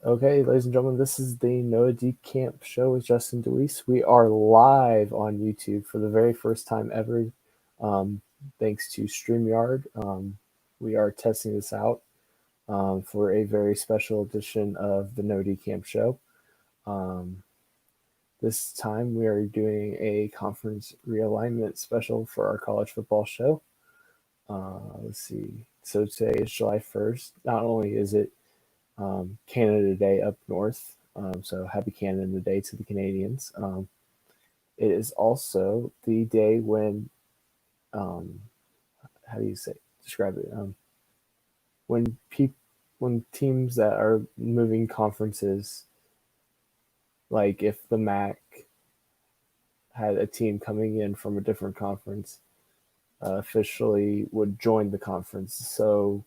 Okay, ladies and gentlemen, this is the No DeCamp show with Justin DeWeese. We are live on YouTube for the very first time ever, um, thanks to StreamYard. We are testing this out for a very special edition of the No DeCamp show. Um, this time we are doing a conference realignment special for our college football show. Let's see. So today is July 1st. Not only is it Canada Day up north. So happy Canada Day to the Canadians. It is also the day when, how do you say, describe it? When when teams that are moving conferences, like if the MAC had a team coming in from a different conference, officially would join the conference. So,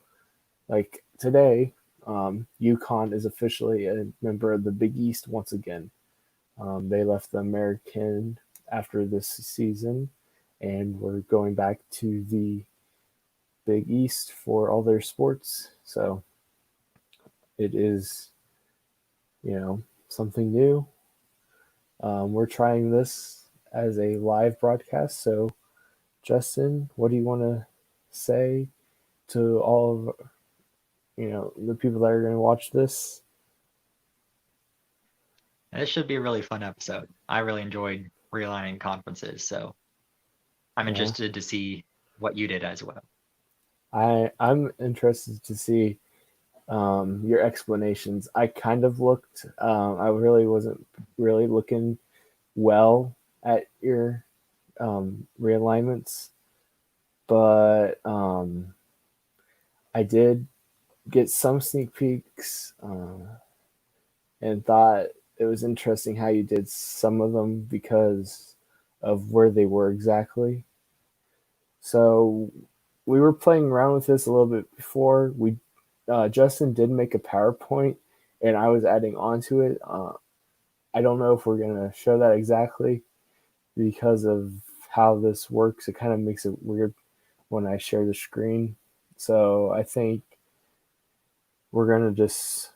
like today, UConn is officially a member of the Big East once again. They left the American after this season, and we're going back to the Big East for all their sports. So it is, something new. We're trying this as a live broadcast. So, Justin, what do you want to say to all of the people that are going to watch this? This should be a really fun episode. I really enjoyed realigning conferences, so I'm Yeah. interested to see what you did as well. I'm interested to see your explanations. I kind of looked. I really wasn't really looking well at your realignments, but I did get some sneak peeks and thought it was interesting how you did some of them because of where they were exactly. So we were playing around with this a little bit before. Justin did make a PowerPoint, and I was adding on to it. I don't know if we're gonna show that exactly because of how this works. It kind of makes it weird when I share the screen. So I think we're gonna just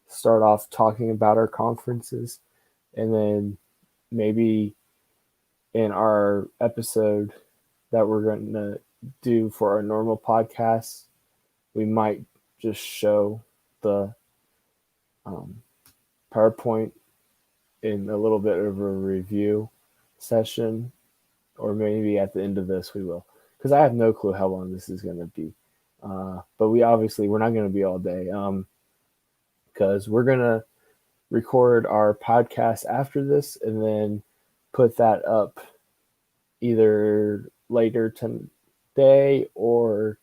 start off talking about our conferences, and then maybe in our episode that we're going to do for our normal podcast, we might just show the um, PowerPoint in a little bit of a review session, or maybe at the end of this we will, because I have no clue how long this is going to be. But we're not going to be all day, because we're going to record our podcast after this and then put that up either later today or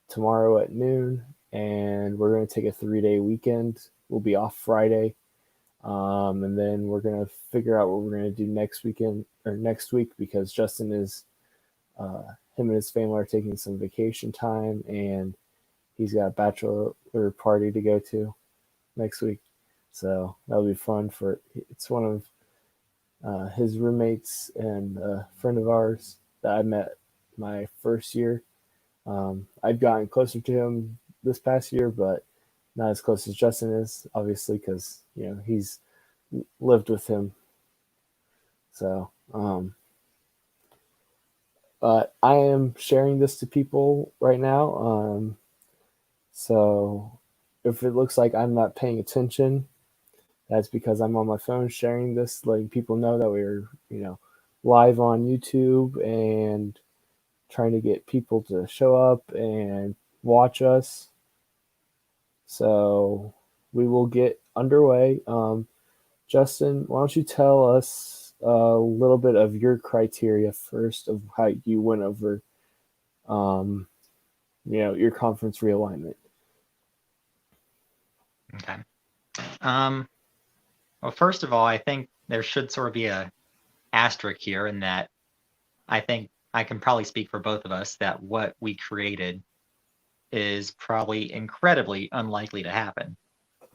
tomorrow at noon. And we're going to take a 3-day weekend. We'll be off Friday. And then we're going to figure out what we're going to do next weekend or next week, because Justin is, him and his family are taking some vacation time, and he's got a bachelor party to go to next week. So that'll be fun. It's one of his roommates and a friend of ours that I met my first year. I've gotten closer to him this past year, but not as close as Justin is, obviously, because he's lived with him. So, but I am sharing this to people right now. So if it looks like I'm not paying attention, that's because I'm on my phone sharing this, letting people know that we're, live on YouTube and trying to get people to show up and watch us. So we will get underway. Justin, why don't you tell us a little bit of your criteria first of how you went over, your conference realignment? Okay. Well, first of all, I think there should sort of be a asterisk here in that I think I can probably speak for both of us that what we created is probably incredibly unlikely to happen.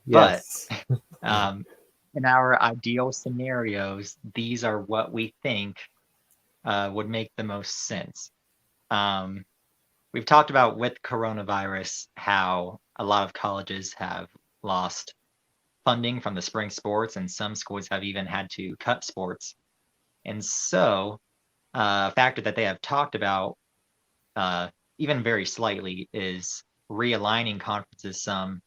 Yes. But in our ideal scenarios, these are what we think would make the most sense. We've talked about with coronavirus how a lot of colleges have lost funding from the spring sports, and some schools have even had to cut sports. And so a factor that they have talked about, even very slightly, is realigning conferences some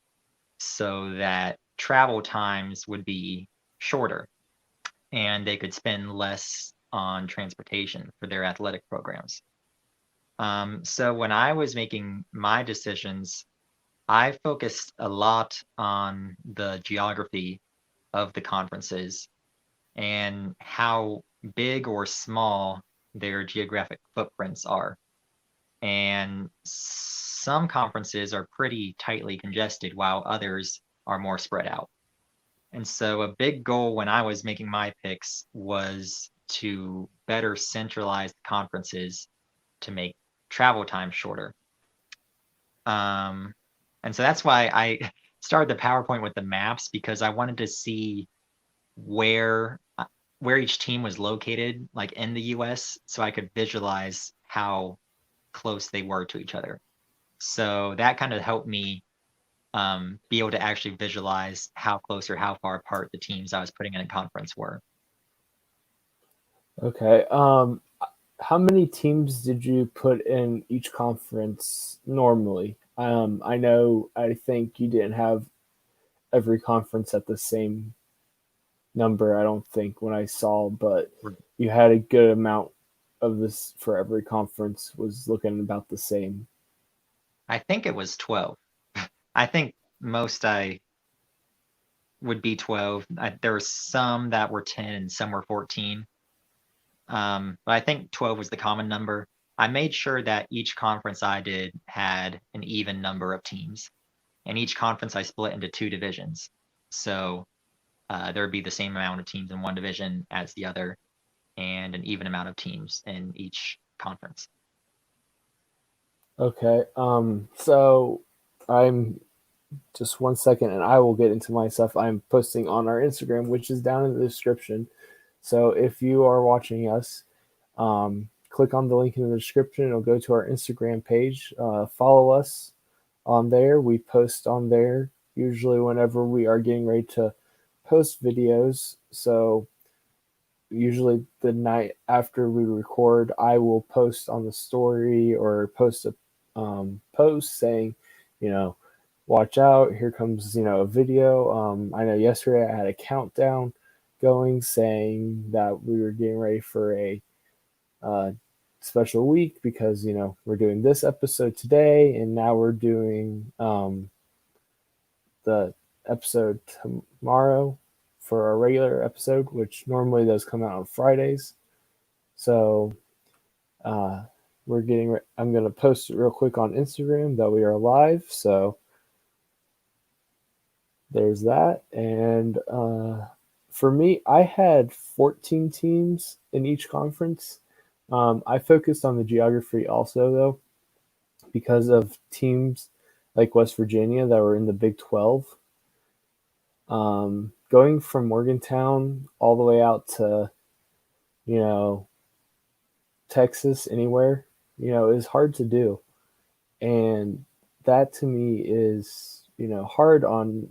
so that travel times would be shorter and they could spend less on transportation for their athletic programs. So when I was making my decisions, I focused a lot on the geography of the conferences and how big or small their geographic footprints are. And some conferences are pretty tightly congested while others are more spread out. And so a big goal when I was making my picks was to better centralize the conferences to make travel time shorter. And so that's why I started the PowerPoint with the maps, because I wanted to see where each team was located, like in the US, so I could visualize how close they were to each other. So that kind of helped me be able to actually visualize how close or how far apart the teams I was putting in a conference were. Okay. How many teams did you put in each conference normally? I think you didn't have every conference at the same number, I don't think, when I saw, but you had a good amount of this for every conference was looking about the same. I think it was 12. I think most I would be 12. There were some that were 10 and some were 14. But I think 12 was the common number. I made sure that each conference I did had an even number of teams. And each conference I split into 2 divisions. So there would be the same amount of teams in one division as the other, and an even amount of teams in each conference. Okay. So I'm just 1 second and I will get into my stuff I'm posting on our Instagram, which is down in the description. So if you are watching us, click on the link in the description. It'll go to our Instagram page. Follow us on there. We post on there usually whenever we are getting ready to post videos. So usually the night after we record, I will post on the story or post a post saying, watch out, here comes, a video. I know yesterday I had a countdown going saying that we were getting ready for a special week because, we're doing this episode today and now we're doing the episode tomorrow for our regular episode, which normally does come out on Fridays. So I'm going to post it real quick on Instagram that we are live. So there's that. And for me, I had 14 teams in each conference. I focused on the geography also, though, because of teams like West Virginia that were in the Big 12. Going from Morgantown all the way out to, Texas, anywhere, is hard to do. And that to me is, hard on,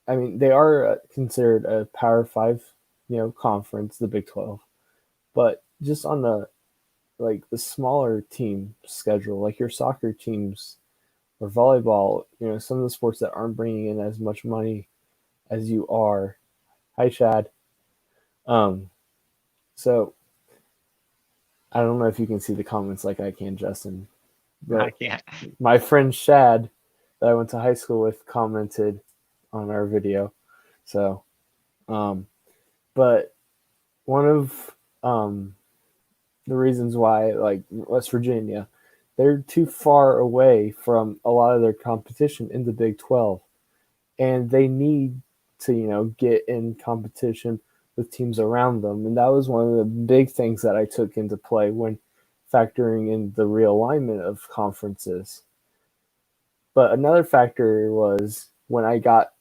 they are considered a Power 5, conference, the Big 12. But just on the smaller team schedule, like your soccer teams or volleyball, some of the sports that aren't bringing in as much money as you are. Hi, Shad. So I don't know if you can see the comments like I can, Justin. But I can't. My friend Shad that I went to high school with commented on our video. So, but one of the reasons why, like West Virginia, they're too far away from a lot of their competition in the Big 12. And they need to, get in competition with teams around them. And that was one of the big things that I took into play when factoring in the realignment of conferences. But another factor was when I got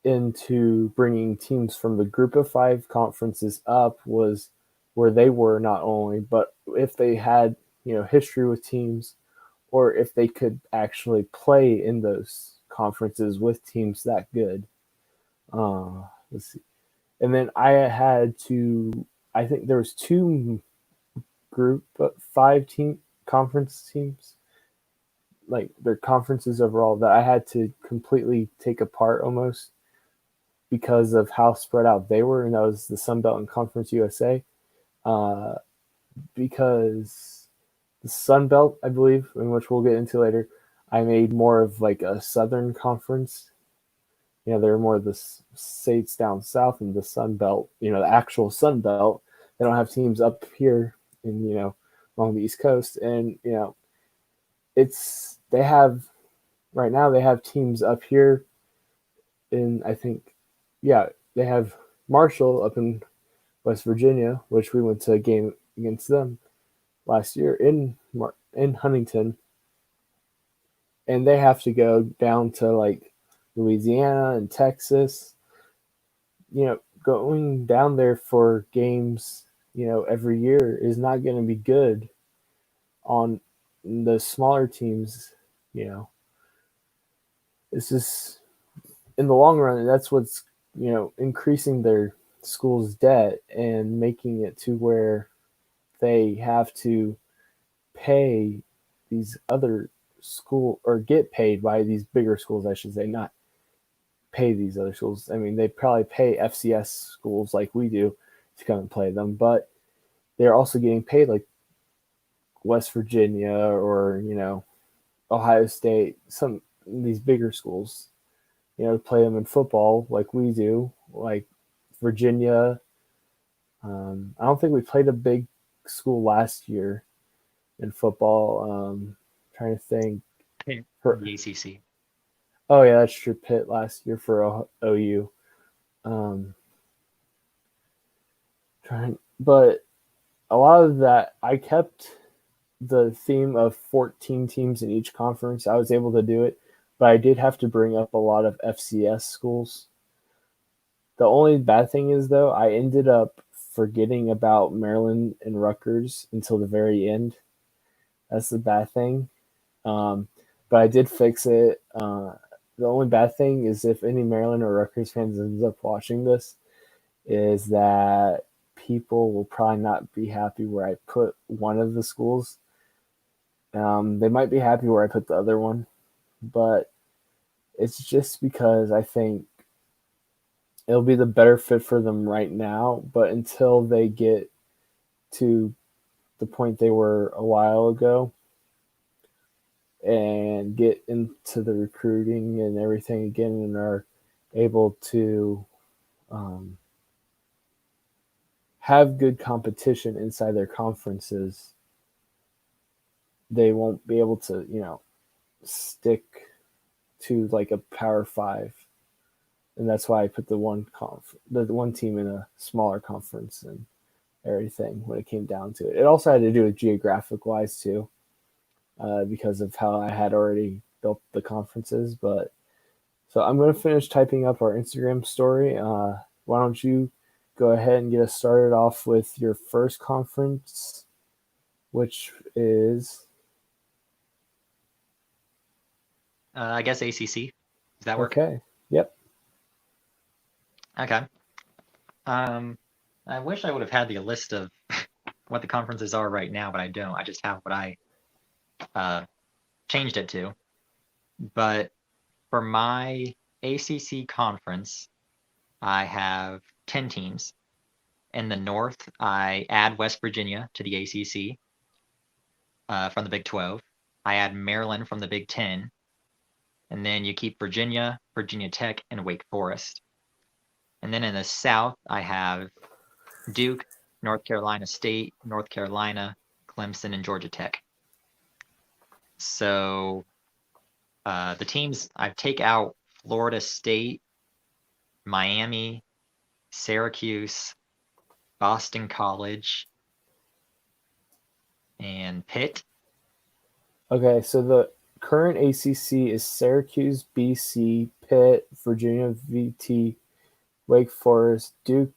into bringing teams from the group of 5 conferences up was where they were not only, but if they had, history with teams or if they could actually play in those conferences with teams that good. Let's see. And then I think there was two group 5 team conference teams, like their conferences overall, that I had to completely take apart almost because of how spread out they were, and that was the Sun Belt and Conference USA. Uh, because the Sun Belt, I believe, in which we'll get into later, I made more of like a Southern Conference. There are more of the states down south, and the Sun Belt, the actual Sun Belt. They don't have teams up here in, along the East Coast. And, they have, right now, they have teams up here in, I think, they have Marshall up in West Virginia, which we went to a game against them last year in Huntington, and they have to go down to like Louisiana and Texas. Going down there for games, every year is not going to be good on the smaller teams. It's just in the long run, that's what's increasing their school's debt and making it to where they have to pay these other school, or get paid by these bigger schools, I should say, not pay these other schools. I mean, they probably pay FCS schools like we do to come and play them, but they're also getting paid like West Virginia or, Ohio State, some of these bigger schools, to play them in football like we do, like Virginia. I don't think we played a big school last year in football. Trying to think. The ACC. Oh yeah, that's true. Pitt last year for OU. But a lot of that, I kept the theme of 14 teams in each conference. I was able to do it, but I did have to bring up a lot of FCS schools. The only bad thing is, though, I ended up forgetting about Maryland and Rutgers until the very end. That's the bad thing. But I did fix it. The only bad thing is, if any Maryland or Rutgers fans ends up watching this, is that people will probably not be happy where I put one of the schools. They might be happy where I put the other one, but it's just because I think it'll be the better fit for them right now. But until they get to the point they were a while ago and get into the recruiting and everything again and are able to have good competition inside their conferences, they won't be able to, stick to like a Power 5. And that's why I put the one team in a smaller conference and everything when it came down to it. It also had to do with geographic wise too, because of how I had already built the conferences. But so I'm going to finish typing up our Instagram story. Why don't you go ahead and get us started off with your first conference, which is I guess ACC. Does that work? Okay. Yep. Okay. I wish I would have had the list of what the conferences are right now, but I don't. I just have what I changed it to. But for my ACC conference, I have 10 teams. In the North, I add West Virginia to the ACC from the Big 12. I add Maryland from the Big 10. And then you keep Virginia, Virginia Tech, and Wake Forest. And then in the South, I have Duke, North Carolina State, North Carolina, Clemson, and Georgia Tech. So the teams, I take out Florida State, Miami, Syracuse, Boston College, and Pitt. Okay, so the current ACC is Syracuse, BC, Pitt, Virginia, VT, Wake Forest, Duke,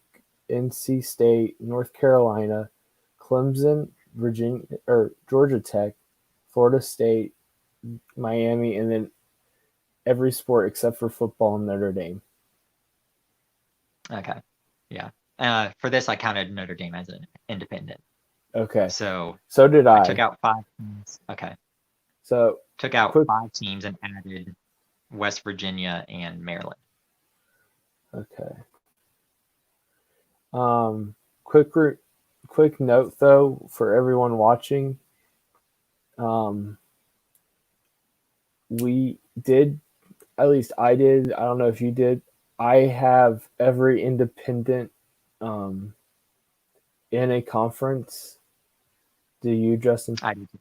NC State, North Carolina, Clemson, Virginia or Georgia Tech, Florida State, Miami, and then every sport except for football in Notre Dame. Okay. Yeah. For this, I counted Notre Dame as an independent. Okay. So did I I. took out 5 teams. Okay. So Took out quick. 5 teams and added West Virginia and Maryland. Okay. Quick note though for everyone watching. We did, at least I did. I don't know if you did. I have every independent in a conference. Do you, Justin? I do too.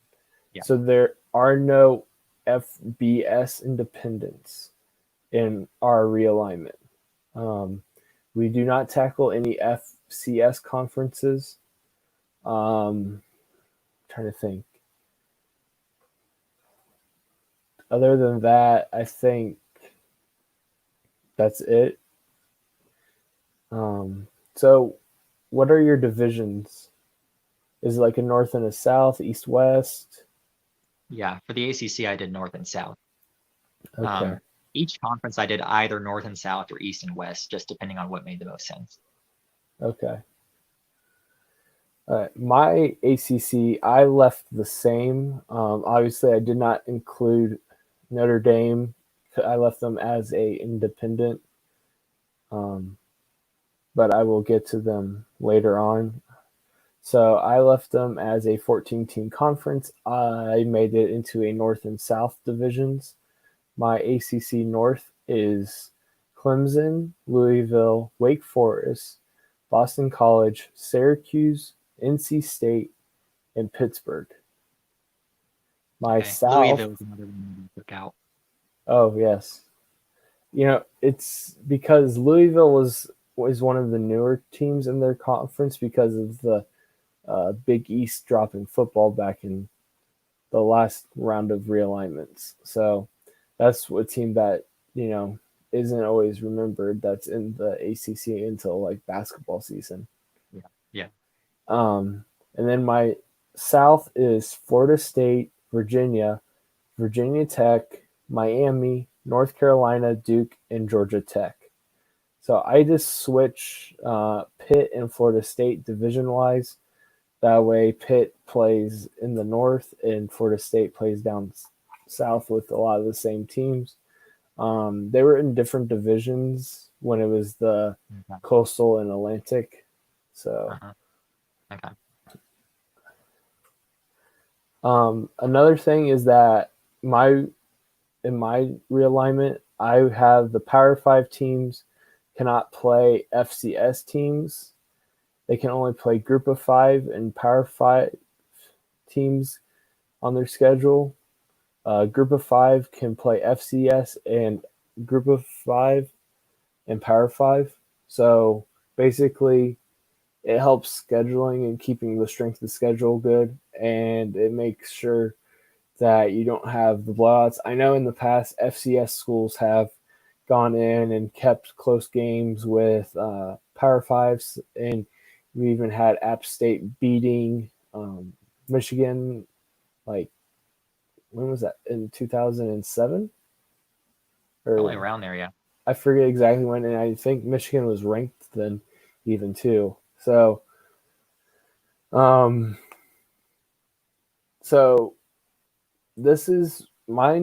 Yeah. So there are no FBS independents in our realignment. We do not tackle any FCS conferences. Trying to think. Other than that, I think that's it. So what are your divisions? Is it like a north and a south, east, west? Yeah. For the ACC, I did North and South. Okay. Each conference, I did either North and South or East and West, just depending on what made the most sense. Okay. My ACC, I left the same. Obviously, I did not include Notre Dame. I left them as a independent, but I will get to them later on. So I left them as a 14-team conference. I made it into a North and South divisions. My ACC North is Clemson, Louisville, Wake Forest, Boston College, Syracuse, NC State, and Pittsburgh. My Okay. South. Louisville is another one we took out. Oh yes, it's because Louisville was one of the newer teams in their conference because of the Big East dropping football back in the last round of realignments. So that's a team that isn't always remembered. That's in the ACC until like basketball season. Yeah. Yeah. And then my South is Florida State, Virginia, Virginia Tech, Miami, North Carolina, Duke, and Georgia Tech. So I just switch Pitt and Florida State division-wise. That way Pitt plays in the north and Florida State plays down south with a lot of the same teams. They were in different divisions when it was the Coastal and Atlantic. So Okay. Another thing is that in my realignment, I have the Power 5 teams cannot play FCS teams. They can only play Group of 5 and Power 5 teams on their schedule. Group of 5 can play FCS and Group of 5 and Power 5. So basically, it helps scheduling and keeping the strength of the schedule good, and it makes sure that you don't have the blowouts. I know in the past, FCS schools have gone in and kept close games with Power Fives, and we even had App State beating Michigan. Like, when was that? In 2007? Probably around there, yeah. I forget exactly when, and I think Michigan was ranked then, even too. So, mine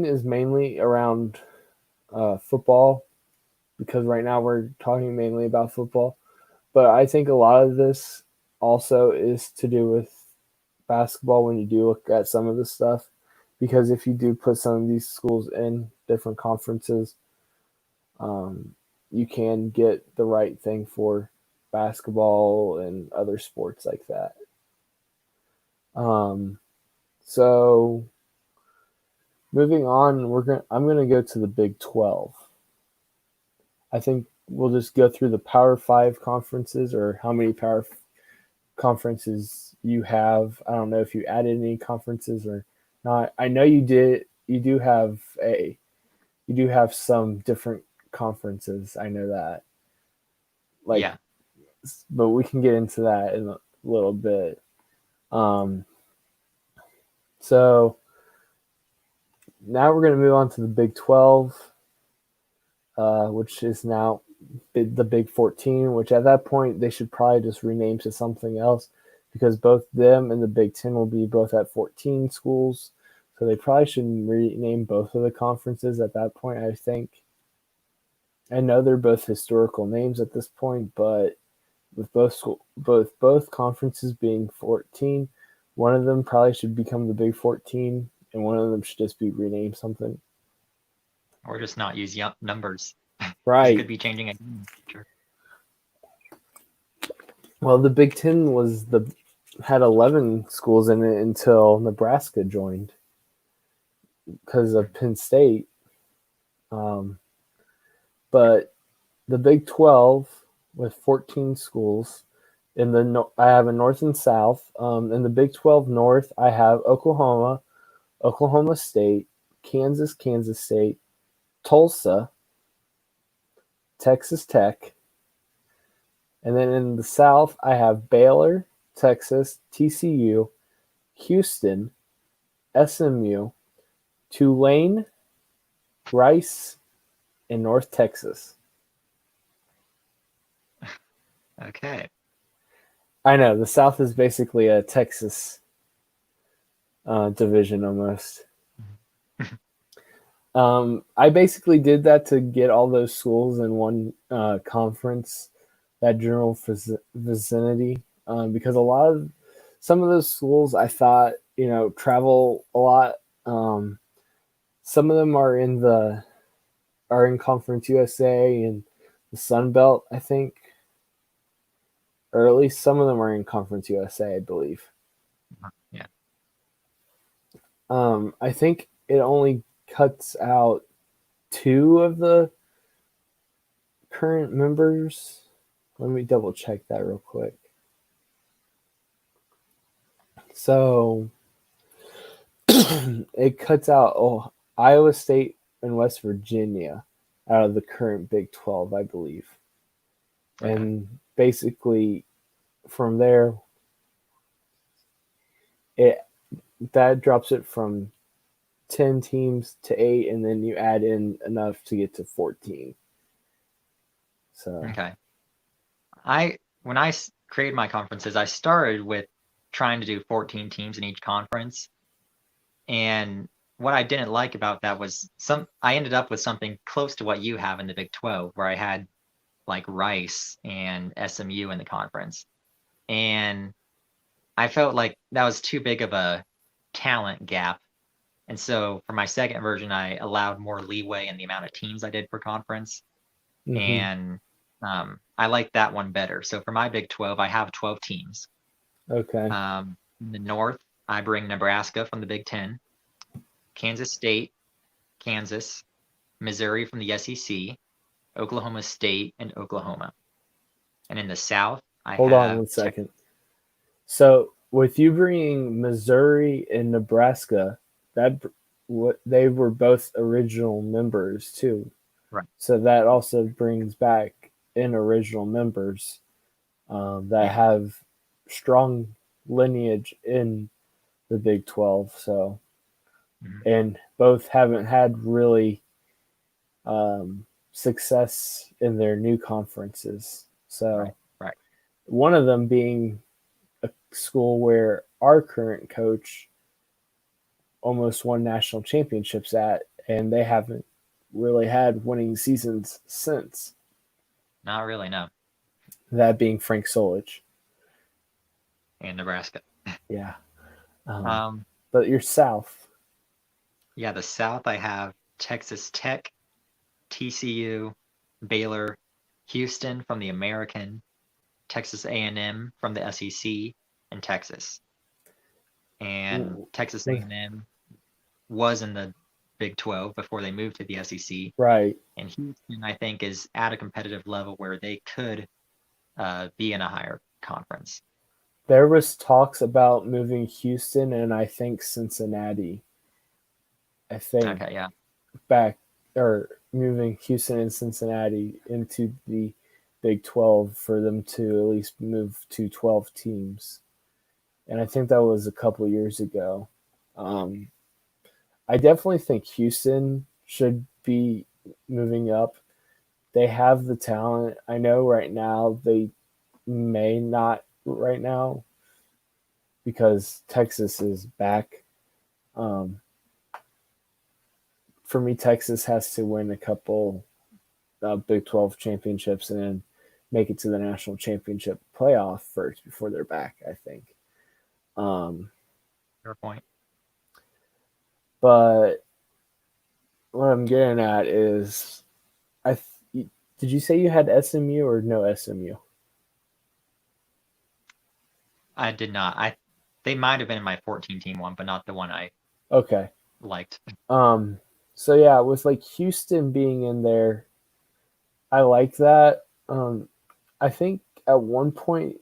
is mainly around football because right now we're talking mainly about football. But I think a lot of this also is to do with basketball when you do look at some of this stuff. Because if you do put some of these schools in different conferences, you can get the right thing for basketball and other sports like that. So moving on, I'm gonna go to the Big 12. I think we'll just go through the Power 5 conferences or how many conferences you have. I don't know if you added any conferences or not. I know you did. You do have some different conferences. I know that. Yeah. But we can get into that in a little bit. So now we're going to move on to the Big 12. which is now the Big 14, which at that point they should probably just rename to something else because both them and the Big 10 will be both at 14 schools. So they probably should rename both of the conferences at that point, I think. I know they're both historical names at this point, but with both conferences being 14, one of them probably should become the Big 14, and one of them should just be renamed something. Or just not use numbers. Right. It could be changing again in the future. Well, the Big 10 had 11 schools in it until Nebraska joined because of Penn State. But the Big 12 with 14 schools. I have a North and South. In the Big 12 North, I have Oklahoma, Oklahoma State, Kansas State, Tulsa, Texas Tech. And then in the South, I have Baylor, Texas, TCU, Houston, SMU, Tulane, Rice, and North Texas. Okay. I know, the South is basically a Texas division almost. I basically did that to get all those schools in one conference, that general vicinity, because some of those schools I thought, travel a lot. Some of them are in Conference USA and the Sun Belt, I think, or at least some of them are in Conference USA, I believe. Yeah. I think it only cuts out 2 of the current members. Let me double check that real quick. So it cuts out Iowa State and West Virginia out of the current Big 12, I believe. Okay. And basically from there, that drops it from 10 teams to 8, and then you add in enough to get to 14. So okay. When I created my conferences, I started with trying to do 14 teams in each conference. And what I didn't like about that was I ended up with something close to what you have in the Big 12, where I had like Rice and SMU in the conference. And I felt like that was too big of a talent gap. And so for my second version, I allowed more leeway in the amount of teams I did per conference. Mm-hmm. And I like that one better. So for my Big 12, I have 12 teams. Okay. In the North, I bring Nebraska from the Big 10, Kansas State, Kansas, Missouri from the SEC, Oklahoma State, and Oklahoma. And in the South, Hold on one second. So with you bringing Missouri and Nebraska, they were both original members too. Right. So that also brings back in original members that have strong lineage in the Big 12. So, and both haven't had really success in their new conferences. So, right. One of them being a school where our current coach almost won national championships at, and they haven't really had winning seasons since. Not really, no. That being Frank Solich. And Nebraska. Yeah. But your South. Yeah, the South, I have Texas Tech, TCU, Baylor, Houston from the American, Texas A&M from the SEC, and Texas. And Texas A&M was in the Big 12 before they moved to the SEC. Right. And Houston, I think, is at a competitive level where they could be in a higher conference. There was talks about moving Houston and I think Cincinnati. Okay, yeah. Moving Houston and Cincinnati into the Big 12 for them to at least move to 12 teams. And I think that was a couple years ago. I definitely think Houston should be moving up they have the talent. I know right now they may not right now because Texas is back. Um, for me, Texas has to win a couple Big 12 championships and then make it to the national championship playoff first before they're back, I think. Um, Fair point. but what I'm getting at is, did you say you had SMU or no SMU? I did not. They might have been in my 14-team one, but not the one I Okay. liked. So yeah, with like Houston being in there, I like that. I think at one point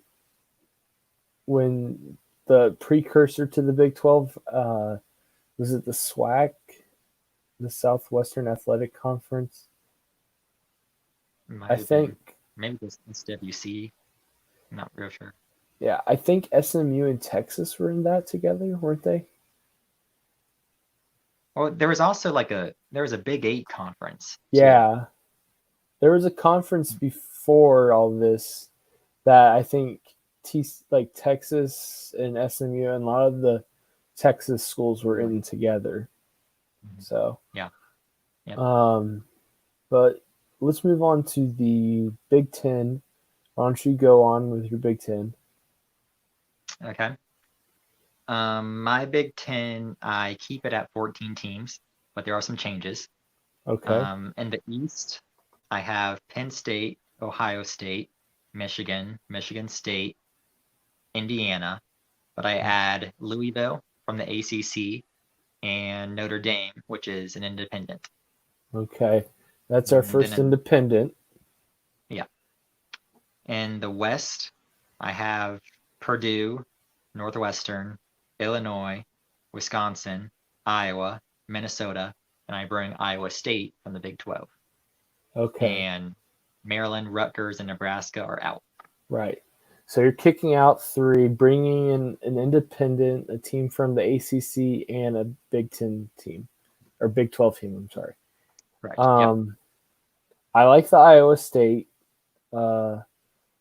when the precursor to the Big 12, was it the SWAC, the Southwestern Athletic Conference? Might I have been. think, Maybe this SWC. I'm not real sure. yeah, I think SMU and Texas were in that together, weren't they? Well, there was also there was a Big 8 conference too. Yeah, there was a conference before all this that I think like Texas and SMU and a lot of the Texas schools were in together. Mhm. So, Yeah. Yep. But let's move on to the Big Ten. Why don't you go on with your Big Ten? Okay. My Big Ten, I keep it at 14 teams, but there are some changes. Okay. In the East, I have Penn State, Ohio State, Michigan, Michigan State, Indiana, but I add Louisville from the ACC and Notre Dame, which is an independent. Okay. That's our And first then, independent. yeah. In the West, I have Purdue, Northwestern, Illinois, Wisconsin, Iowa, Minnesota, and I bring Iowa State from the Big 12. Okay. And Maryland, Rutgers, and Nebraska are out. Right. So you're kicking out three, bringing in an independent, a team from the ACC, and a Big Ten team, or Big 12 team. I'm sorry. Correct. Yep. Um, I like the Iowa State. Uh,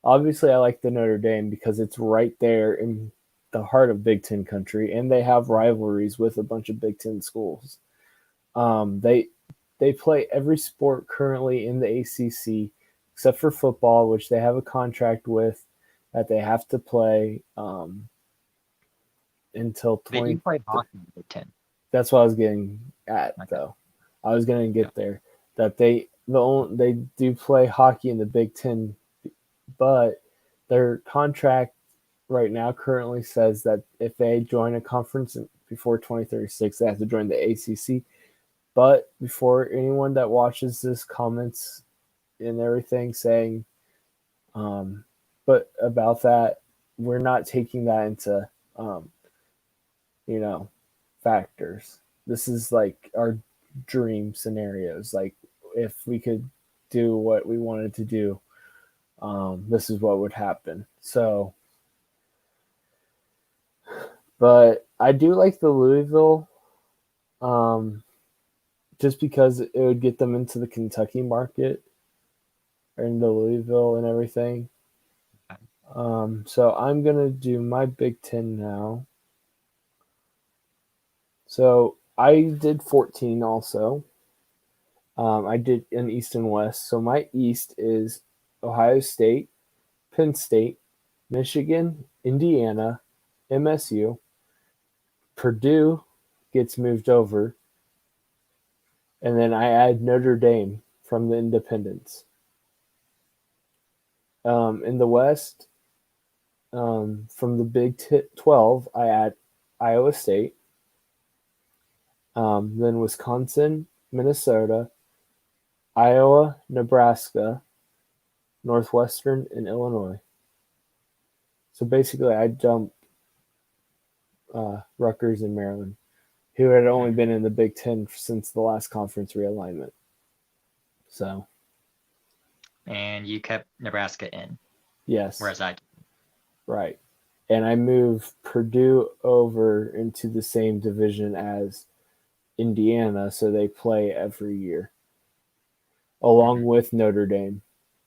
Obviously, I like the Notre Dame because it's right there in the heart of Big Ten country, and they have rivalries with a bunch of Big Ten schools. They play every sport currently in the ACC except for football, which they have a contract with that they have to play until They 20. do play hockey in the Big 10. That's what I was getting at, Okay. though. I was going to Yeah. get there. That they do play hockey in the Big Ten, but their contract right now currently says that if they join a conference before 2036, they have to join the ACC. But before anyone that watches this comments and everything saying, but about that, we're not taking that into, um, you know, factors. This is like our dream scenarios. Like if we could do what we wanted to do, this is what would happen. So, but I do like the Louisville, um, just because it would get them into the Kentucky market or into Louisville and everything. So I'm gonna do my Big Ten now. So I did 14 also. I did an East and West. So my East is Ohio State, Penn State, Michigan, Indiana, MSU. Purdue gets moved over, and then I add Notre Dame from the Independents. In the West, from the Big 12, I add Iowa State, then Wisconsin, Minnesota, Iowa, Nebraska, Northwestern, and Illinois. So basically, I dump Rutgers and Maryland, who had only been in the Big Ten since the last conference realignment. So, And you kept Nebraska in, yes, whereas I right. And I move Purdue over into the same division as Indiana, so they play every year. along with Notre Dame.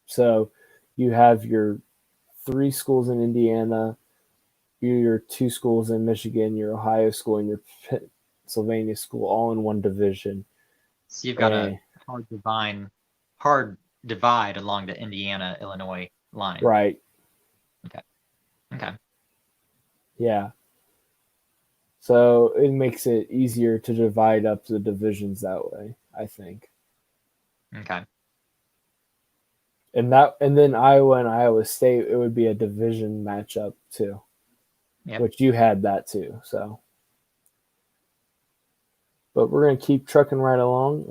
So you have your 3 schools in Indiana, your 2 schools in Michigan, your Ohio school, and your Pennsylvania school all in one division. So you've got a hard divide along the Indiana-Illinois line. Right. Okay. Yeah. So it makes it easier to divide up the divisions that way, I think. Okay. And then Iowa and Iowa State, it would be a division matchup too. Yep. Which you had that too. So, but we're going to keep trucking right along.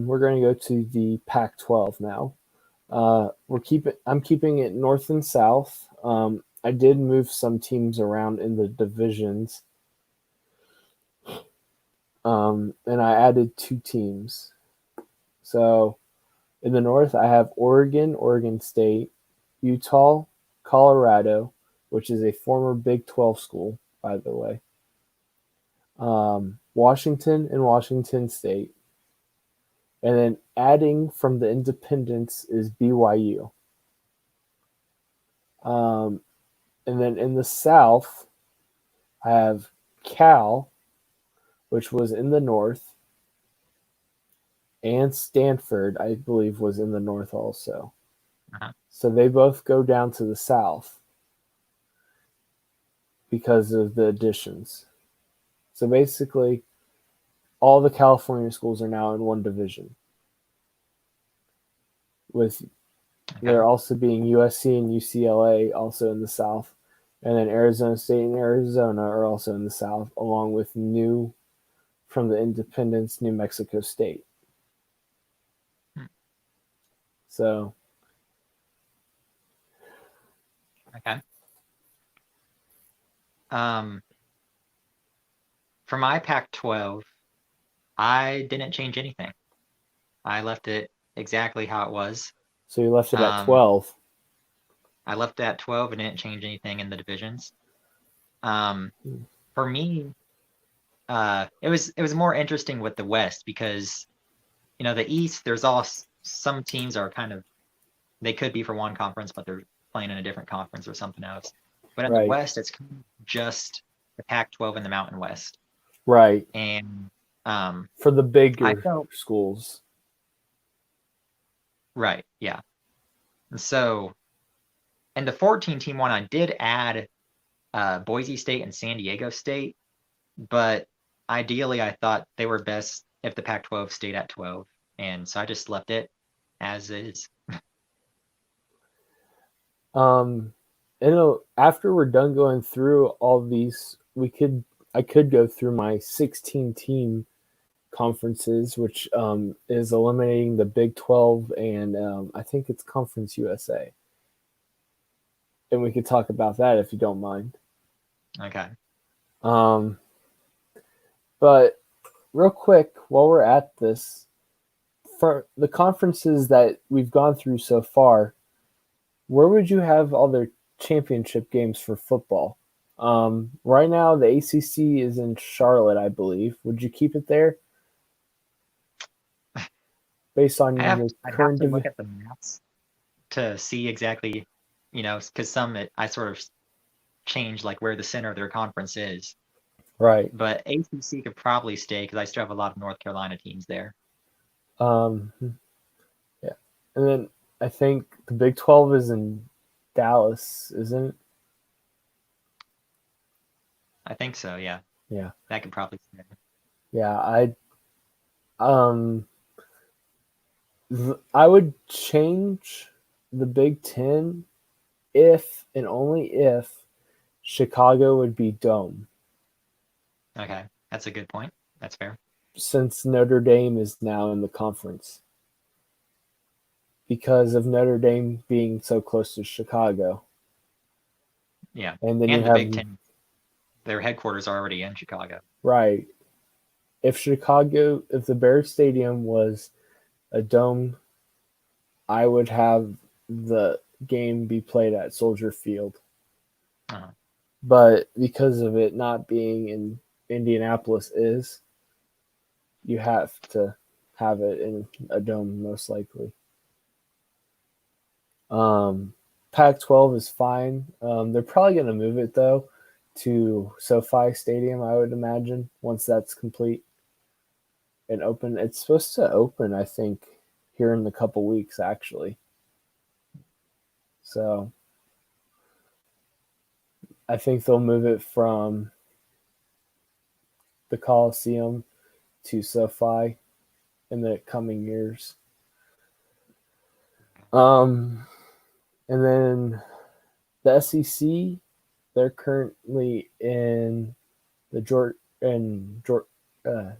We're going to go to the Pac-12 now. I'm keeping it north and south. I did move some teams around in the divisions, and I added 2 teams. So, in the north, I have Oregon State, Utah, Colorado, which is a former Big 12 school, by the way. Washington and Washington State. And then adding from the independents is BYU. And then in the South, I have Cal, which was in the North, and Stanford, I believe, was in the North also. Uh-huh. So they both go down to the South because of the additions. So basically, all the California schools are now in one division, with there also being USC and UCLA also in the South, and then Arizona State and Arizona are also in the South, along with new from the independents, New Mexico State. So, okay. For my Pac-12, I didn't change anything. I left it exactly how it was. So you left it at 12. I left it at 12 and didn't change anything in the divisions. For me, it was more interesting with the West because, the East, there's some teams are kind of, they could be for one conference, but they're playing in a different conference or something else. But in the West, it's kind of just the Pac-12 and the Mountain West. Right. And for the bigger schools. Right, yeah. And so in the 14-team one, I did add Boise State and San Diego State, but ideally I thought they were best if the Pac-12 stayed at 12. And so I just left it as is. After we're done going through all these, I could go through my 16-team conferences, which is eliminating the Big 12 and I think it's Conference USA. And we could talk about that if you don't mind. Okay. But real quick, while we're at this, for the conferences that we've gone through so far, where would you have all their championship games for football? Right now, the ACC is in Charlotte, I believe. Would you keep it there? Based on I'd have to look at the maps to see exactly, because I sort of change like where the center of their conference is. Right. But ACC could probably stay because I still have a lot of North Carolina teams there. Yeah. And then I think the Big 12 is in Dallas, isn't it? I think so, yeah. Yeah. That could probably stay. Yeah, I would change the Big 10 if and only if Chicago would be dome. Okay, that's a good point. That's fair. Since Notre Dame is now in the conference. Because of Notre Dame being so close to Chicago. Yeah, and then the you have Big Ten, their headquarters are already in Chicago. Right. If the Bears Stadium was a dome, I would have the game be played at Soldier Field. Uh-huh. But because of it not being in Indianapolis you have to have it in a dome most likely. Pac-12 is fine. They're probably going to move it though to SoFi Stadium, I would imagine, once that's complete and open. It's supposed to open, I think, here in a couple weeks, actually. So I think they'll move it from the Coliseum to SoFi in the coming years. And then the SEC, they're currently in the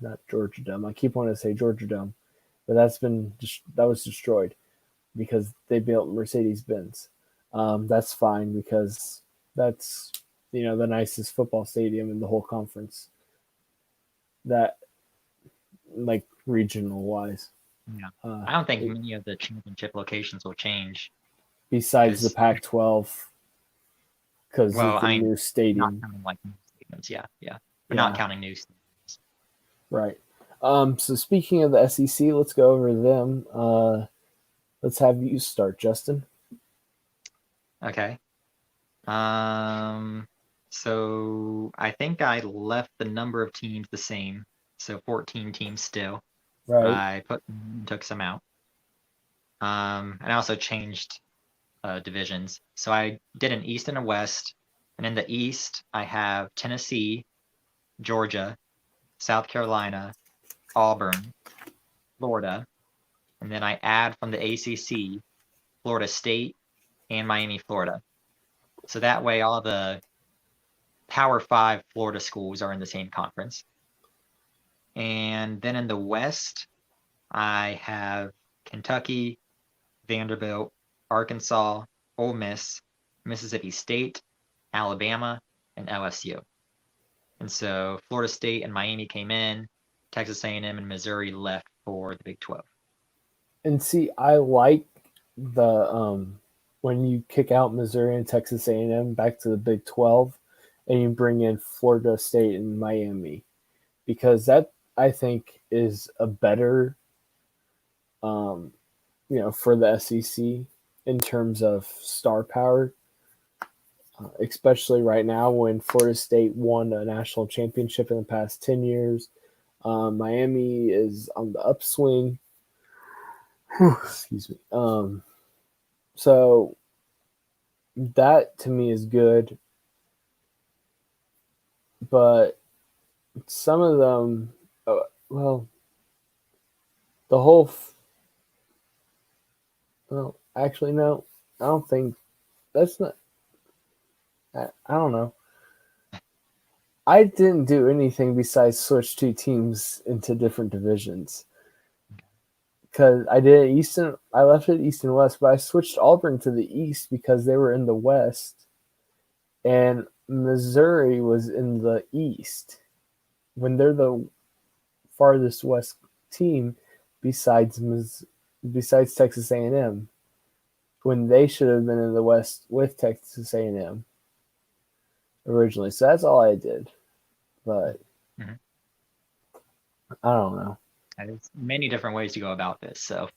not Georgia Dome. I keep wanting to say Georgia Dome, but that was destroyed because they built Mercedes-Benz. That's fine because that's the nicest football stadium in the whole conference. That like regional wise. Yeah. I don't think many of the championship locations will change. Besides the Pac-12, because it's a new stadium. Not counting like new stadiums, yeah. We're not counting new stadiums. Right. So speaking of the SEC, let's go over them. Let's have you start, Justin. Okay. So I think I left the number of teams the same. So 14 teams still. Right. I took some out. And I also changed divisions. So I did an East and a West. And in the East, I have Tennessee, Georgia, South Carolina, Auburn, Florida. And then I add from the ACC, Florida State and Miami, Florida. So that way all the Power 5 Florida schools are in the same conference. And then in the West, I have Kentucky, Vanderbilt, Arkansas, Ole Miss, Mississippi State, Alabama, and LSU. And so Florida State and Miami came in, Texas A&M and Missouri left for the Big 12. And see, I like the when you kick out Missouri and Texas A&M back to the Big 12, and you bring in Florida State and Miami, because that I think is a better, for the SEC in terms of star power, especially right now when Florida State won a national championship in the past 10 years. Miami is on the upswing. Excuse me. So that to me is good, but some of them, the whole. Well, actually, no, I don't think that's not. I don't know. I didn't do anything besides switch two teams into different divisions. Because I did I left it East and West, but I switched Auburn to the East because they were in the West, and Missouri was in the East. When they're the farthest West team, besides Texas A&M, when they should have been in the West with Texas A&M originally. So that's all I did, but I don't know. There's many different ways to go about this. So,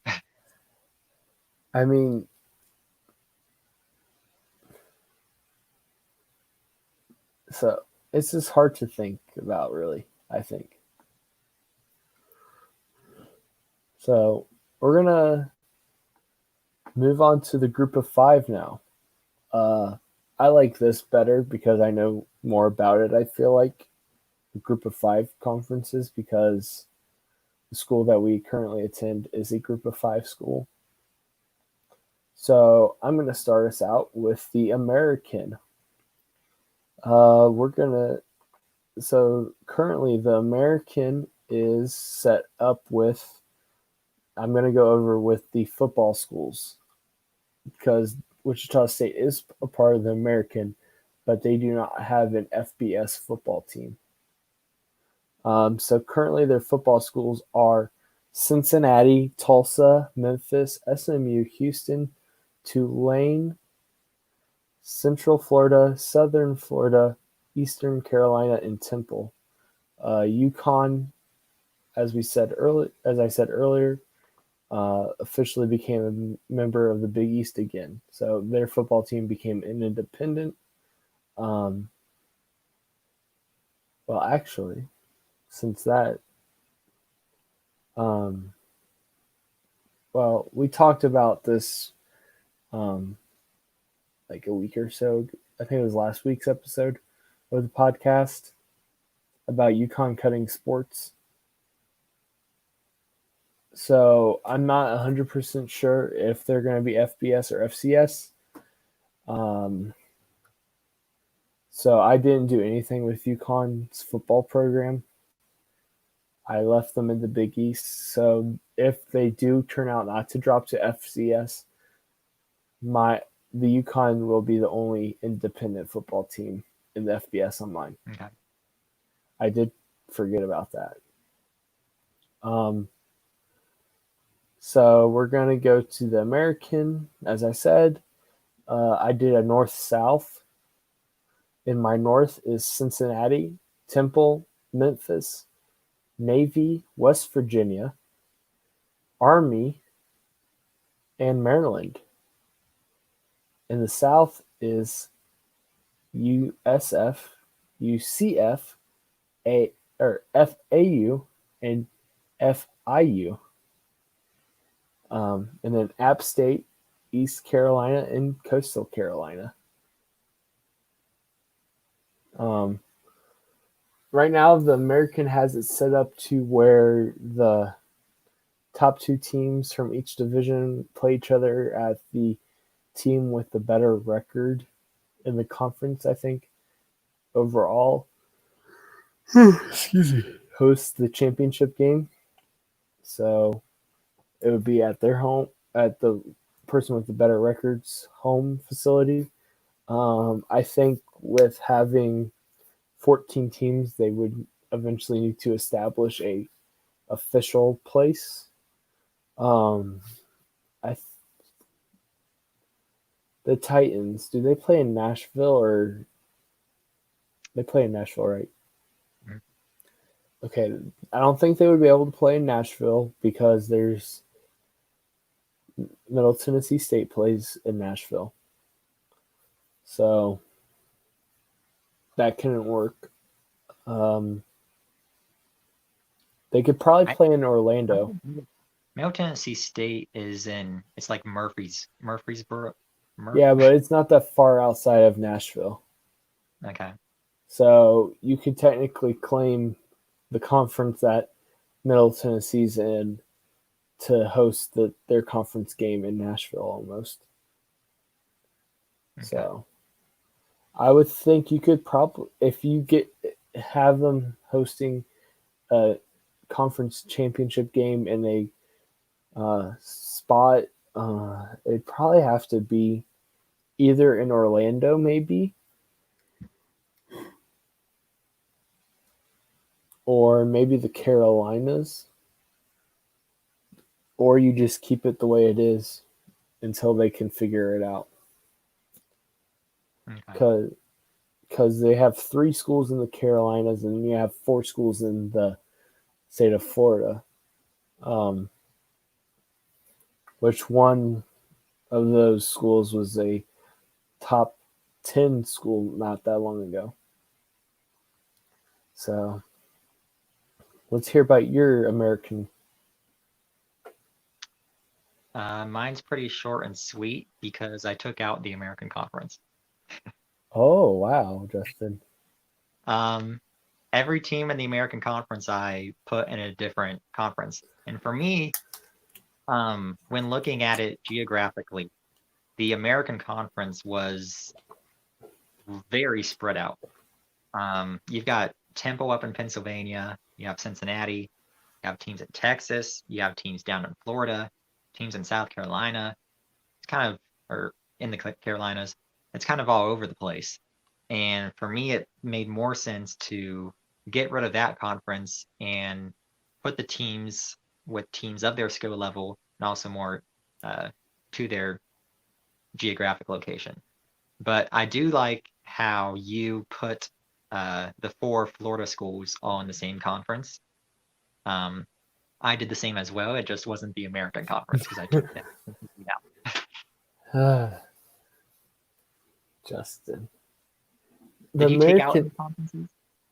I mean, so it's just hard to think about, really, I think. So we're going to move on to the group of 5 now. I like this better because I know more about it, I feel like, the group of 5 conferences, because the school that we currently attend is a group of 5 school. So I'm going to start us out with the American. So currently the American is set up with, I'm going to go over with the football schools, because Wichita State is a part of the American, but they do not have an FBS football team. So currently their football schools are Cincinnati, Tulsa, Memphis, SMU, Houston, Tulane, Central Florida, Southern Florida, Eastern Carolina, and Temple. UConn, as I said earlier, officially became a member of the Big East again. So their football team became an independent. Um, well, actually, since that, um, well, we talked about this um, like a week or so. I think it was last week's episode of the podcast about UConn cutting sports. So I'm not 100% sure if they're going to be FBS or FCS. Um, so I didn't do anything with UConn's football program. I left them in the Big East. So if they do turn out not to drop to FCS, the UConn will be the only independent football team in the FBS on mine. Okay. I did forget about that. So we're going to go to the American. As I said, I did a north-south. In my north is Cincinnati, Temple, Memphis, Navy, West Virginia, Army, and Maryland. In the south is USF, UCF, FAU, and FIU. And then App State, East Carolina, and Coastal Carolina. Right now, the American has it set up to where the top two teams from each division play each other at the team with the better record in the conference, I think, overall. Excuse me. Hosts the championship game. So it would be at their home, at the person with the better records home facility. I think with having 14 teams, they would eventually need to establish a official place. The Titans, do they play in Nashville or they play in Nashville, right? Mm-hmm. Okay, I don't think they would be able to play in Nashville because there's Middle Tennessee State plays in Nashville. So that couldn't work. They could probably play in Orlando. Middle Tennessee State is it's like Murfreesboro. Yeah, but it's not that far outside of Nashville. Okay. So you could technically claim the conference that Middle Tennessee's in to host their conference game in Nashville almost. Okay. So I would think you could probably, if you have them hosting a conference championship game in a spot, it'd probably have to be either in Orlando, maybe, or maybe the Carolinas, or you just keep it the way it is until they can figure it out. Because they have 3 schools in the Carolinas and you have 4 schools in the state of Florida. Which one of those schools was a top 10 school not that long ago? So let's hear about your American. Mine's pretty short and sweet because I took out the American Conference. Oh, wow, Justin. Every team in the American Conference I put in a different conference. And for me, when looking at it geographically, the American Conference was very spread out. You've got Temple up in Pennsylvania, you have Cincinnati, you have teams in Texas, you have teams down in Florida, teams in South Carolina. It's kind of, or in the Carolinas, it's kind of all over the place. And for me, it made more sense to get rid of that conference and put the teams with teams of their skill level and also more to their geographic location. But I do like how you put the 4 Florida schools all in the same conference. I did the same as well. It just wasn't the American Conference because I took that. Justin. The Did you take out any American. conferences?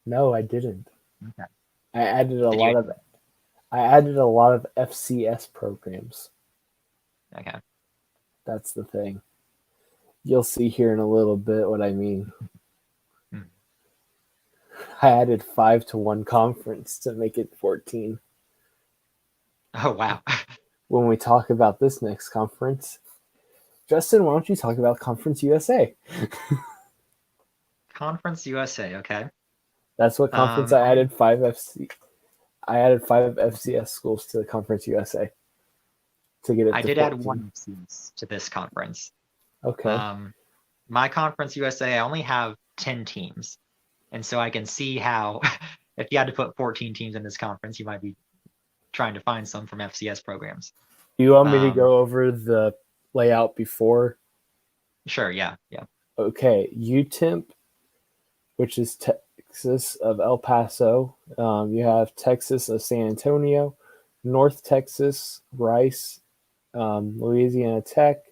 No, I didn't. Okay. I added a Did you? lot of. I added a lot of FCS programs. Okay. That's the thing. You'll see here in a little bit what I mean. Hmm. I added 5 to 1 conference to make it 14. Oh wow. When we talk about this next conference, Justin, why don't you talk about Conference USA? Conference USA. Okay. That's what conference I added 5 FC. I added 5 FCS schools to the Conference USA to get it I to did 14. add one FCS to this conference. Okay. My Conference USA, I only have 10 teams. And so I can see how if you had to put 14 teams in this conference, you might be trying to find some from FCS programs. Do you want me to go over the layout before? Sure, yeah. Okay, UTEMP, which is Texas of El Paso. You have Texas of San Antonio, North Texas, Rice, Louisiana Tech,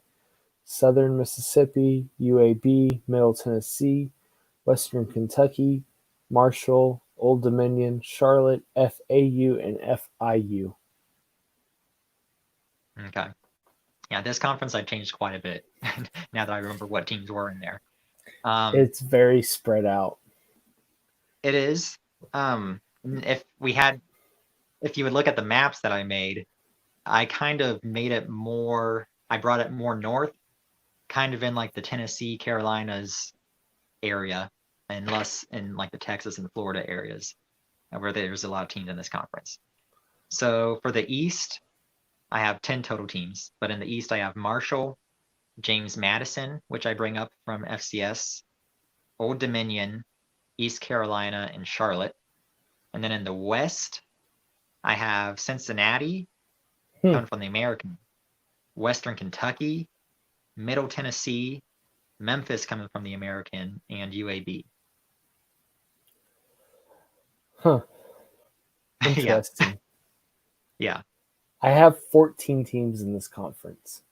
Southern Mississippi, UAB, Middle Tennessee, Western Kentucky, Marshall, Old Dominion, Charlotte, FAU, and FIU. Okay. Yeah, this conference I changed quite a bit now that I remember what teams were in there. It's very spread out. It is. If you would look at the maps that I made, I kind of made it more, I brought it more north, kind of in like the Tennessee, Carolinas area, and less in like the Texas and Florida areas where there's a lot of teams in this conference. So for the East, I have 10 total teams, but in the East, I have Marshall, James Madison, which I bring up from FCS, Old Dominion, East Carolina, and Charlotte. And then in the West, I have Cincinnati, coming from the American, Western Kentucky, Middle Tennessee, Memphis coming from the American, and UAB. Huh. Interesting. Yeah. I have 14 teams in this conference.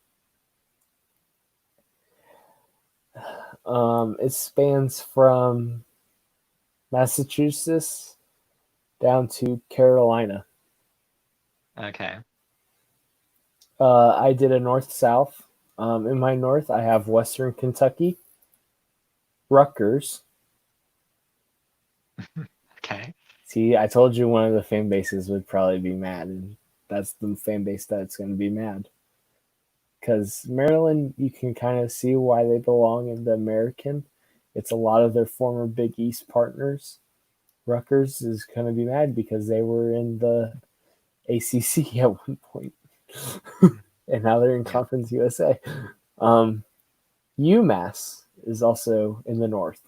It spans from Massachusetts down to Carolina. Okay. I did a north-south. In my north, I have Western Kentucky, Rutgers. Okay. See, I told you one of the fan bases would probably be mad, and that's the fan base that's going to be mad. Because Maryland, you can kind of see why they belong in the American. It's a lot of their former Big East partners. Rutgers is going to be mad because they were in the ACC at one point, and now they're in Conference USA. UMass is also in the north,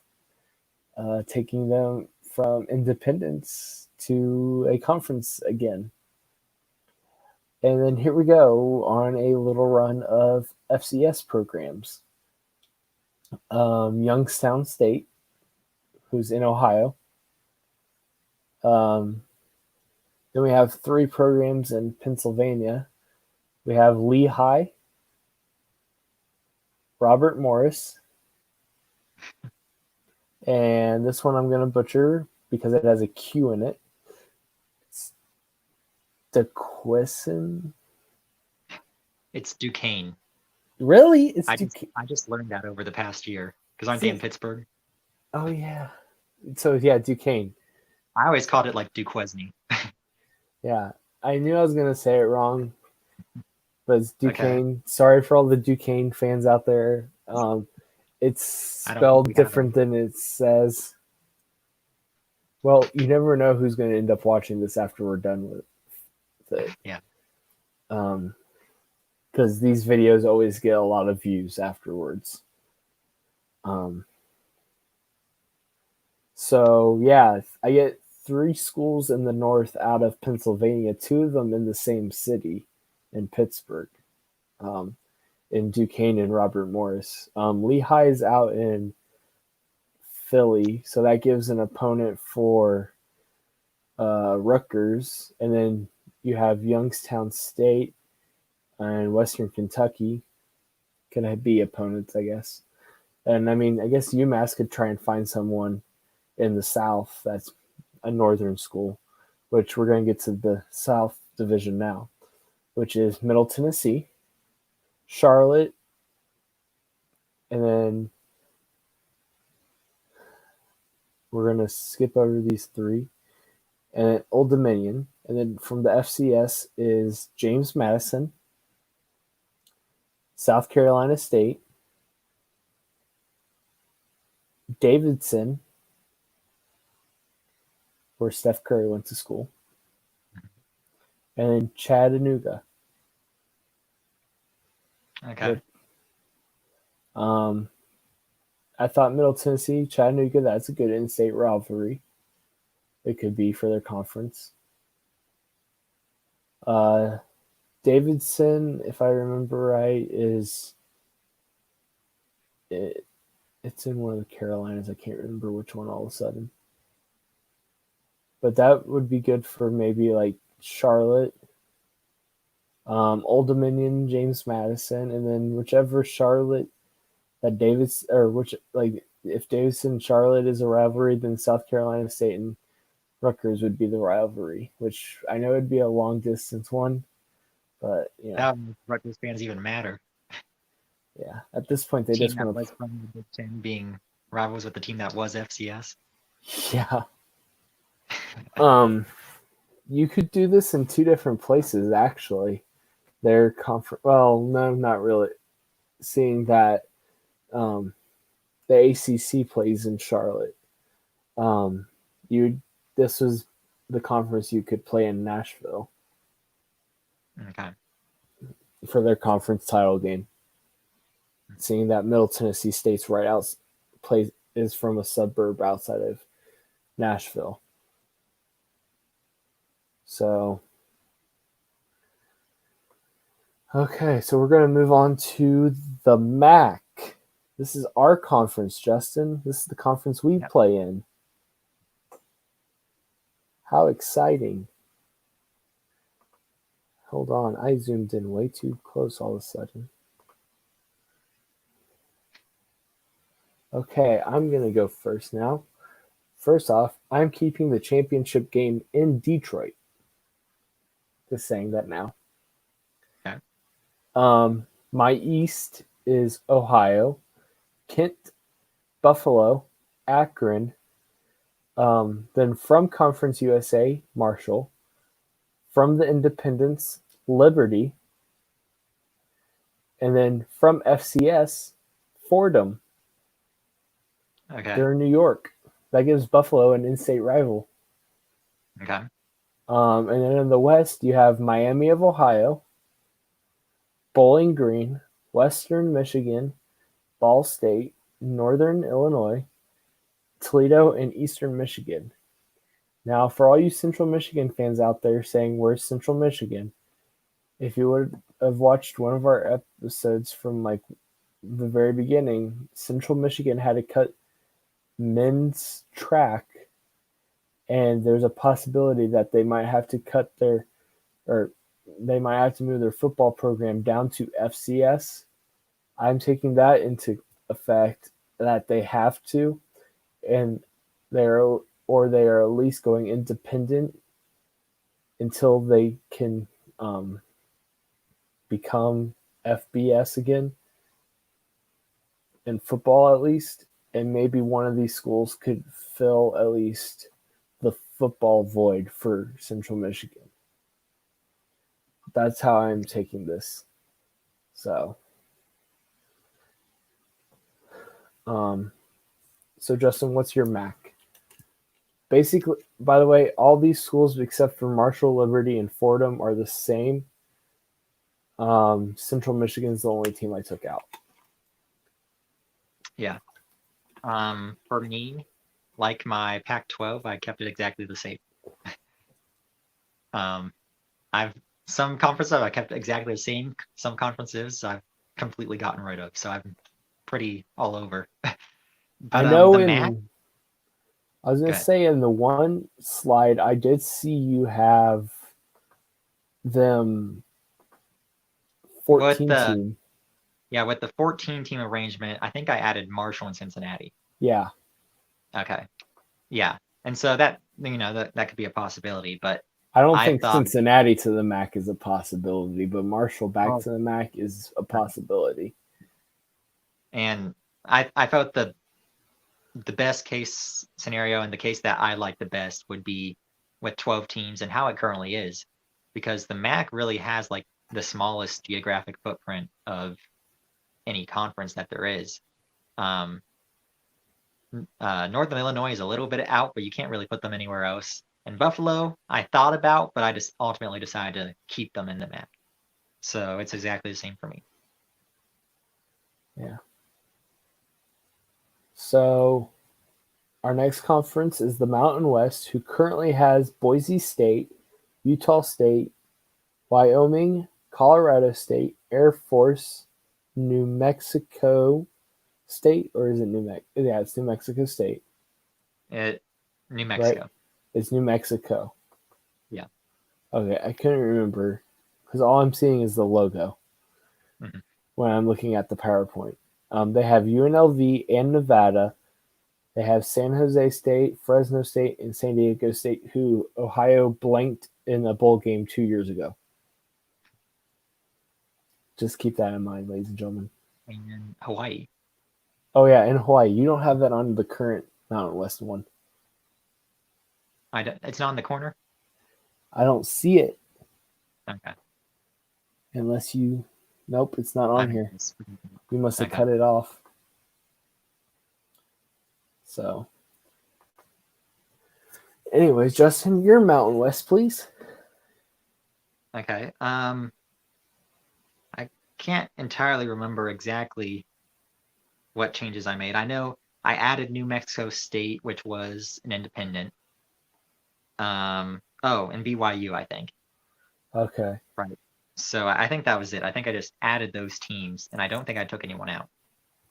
taking them from independence to a conference again. And then here we go on a little run of FCS programs. Youngstown State, who's in Ohio. Then we have 3 programs in Pennsylvania. We have Lehigh, Robert Morris, and this one I'm going to butcher because it has a Q in it. It's DeQuison. It's Duquesne. Really? It's I just learned that over the past year because aren't they in Pittsburgh? Oh, yeah. So, yeah, Duquesne. I always called it like Duquesne. Yeah. I knew I was going to say it wrong, but it's Duquesne. Okay. Sorry for all the Duquesne fans out there. It's spelled different than it says. Well, you never know who's going to end up watching this after we're done with it. Yeah. Because these videos always get a lot of views afterwards. So, yeah, I get 3 schools in the north out of Pennsylvania, 2 of them in the same city in Pittsburgh, in Duquesne and Robert Morris. Lehigh is out in Philly, so that gives an opponent for Rutgers. And then you have Youngstown State and Western Kentucky can be opponents, I guess. And I mean, I guess UMass could try and find someone in the South that's a northern school, which we're going to get to the South Division now, which is Middle Tennessee, Charlotte, and then we're going to skip over these three, and then Old Dominion. And then from the FCS is James Madison, South Carolina State, Davidson, where Steph Curry went to school, and then Chattanooga. Okay. I thought Middle Tennessee, Chattanooga, that's a good in-state rivalry. It could be for their conference. Davidson, if I remember right, it's in one of the Carolinas. I can't remember which one all of a sudden. But that would be good for maybe like Charlotte, Old Dominion, James Madison, and then whichever Charlotte that Davis or which like if Davidson and Charlotte is a rivalry, then South Carolina State and Rutgers would be the rivalry, which I know would be a long distance one, but How Rutgers fans even matter? Yeah. At this point, they Team just that want was to. from the Big Ten being rivals with the team that was FCS. Yeah. You could do this in two different places actually. Their conference. Well, no, not really. Seeing that the ACC plays in Charlotte, you this was the conference you could play in Nashville Okay. for their conference title game. Seeing that Middle Tennessee State's right out plays is from a suburb outside of Nashville. So okay, so we're going to move on to the MAC. This is our conference, Justin. This is the conference we play in. How exciting. Hold on, I zoomed in way too close all of a sudden. Okay, I'm going to go first now. First off, I'm keeping the championship game in Detroit. Just saying that now. Okay. My East is Ohio, Kent, Buffalo, Akron. Then from Conference USA, Marshall. From the Independents, Liberty. And then from FCS, Fordham. Okay. They're in New York. That gives Buffalo an in-state rival. Okay. And then in the West, you have Miami of Ohio, Bowling Green, Western Michigan, Ball State, Northern Illinois, Toledo, and Eastern Michigan. Now, for all you Central Michigan fans out there saying, where's Central Michigan? If you would have watched one of our episodes from like the very beginning, Central Michigan had to cut men's track, and there's a possibility that they might have to they might have to move their football program down to FCS. I'm taking that into effect that they have to, and they are at least going independent until they can become FBS again in football at least, and maybe one of these schools could fill at least the football void for Central Michigan. That's how I'm taking this. So Justin, what's your MAC? Basically, by the way, all these schools except for Marshall, Liberty, and Fordham are the same. Central Michigan is the only team I took out. Yeah. For me, like my Pac-12, I kept it exactly the same. Some conferences I kept exactly the same. Some conferences I've completely gotten rid of. So I'm pretty all over. But I know the MAC. I was going to say in the one slide, I did see you have them With 14 the team. with the 14 team arrangement, I think I added Marshall and Cincinnati. Yeah. Okay. Yeah. And so that that could be a possibility, but I don't I think thought Cincinnati to the MAC is a possibility, but Marshall back well, to the MAC is a possibility. and I felt the best case scenario and the case that I like the best would be with 12 teams and how it currently is, because the MAC really has like the smallest geographic footprint of any conference that there is. Um, Northern Illinois is a little bit out, but you can't really put them anywhere else. And Buffalo, I thought about, but I just ultimately decided to keep them in the MAC. So it's exactly the same for me. Yeah. So our next conference is the Mountain West, who currently has Boise State, Utah State, Wyoming, Colorado State, Air Force, New Mexico State, or is it New Mexico? Yeah, it's New Mexico State, New right? Mexico. It's New Mexico. Yeah. Okay, I couldn't remember because all I'm seeing is the logo Mhm. when I'm looking at the PowerPoint. They have UNLV and Nevada. They have San Jose State, Fresno State, and San Diego State, who Ohio blanked in a bowl game 2 years ago. Just keep that in mind, ladies and gentlemen. And Hawaii. Oh, yeah, and Hawaii. You don't have that on the current Mountain West one. It's not in the corner? I don't see it Okay. unless you. Nope, it's not on here. You must have Okay. cut it off. So, anyways, Justin, your Mountain West, please. Okay. I can't entirely remember exactly what changes I made. I know I added New Mexico State, which was an independent. And BYU, I think. Okay. Right. So I think that was it. I think I just added those teams, and I don't think I took anyone out.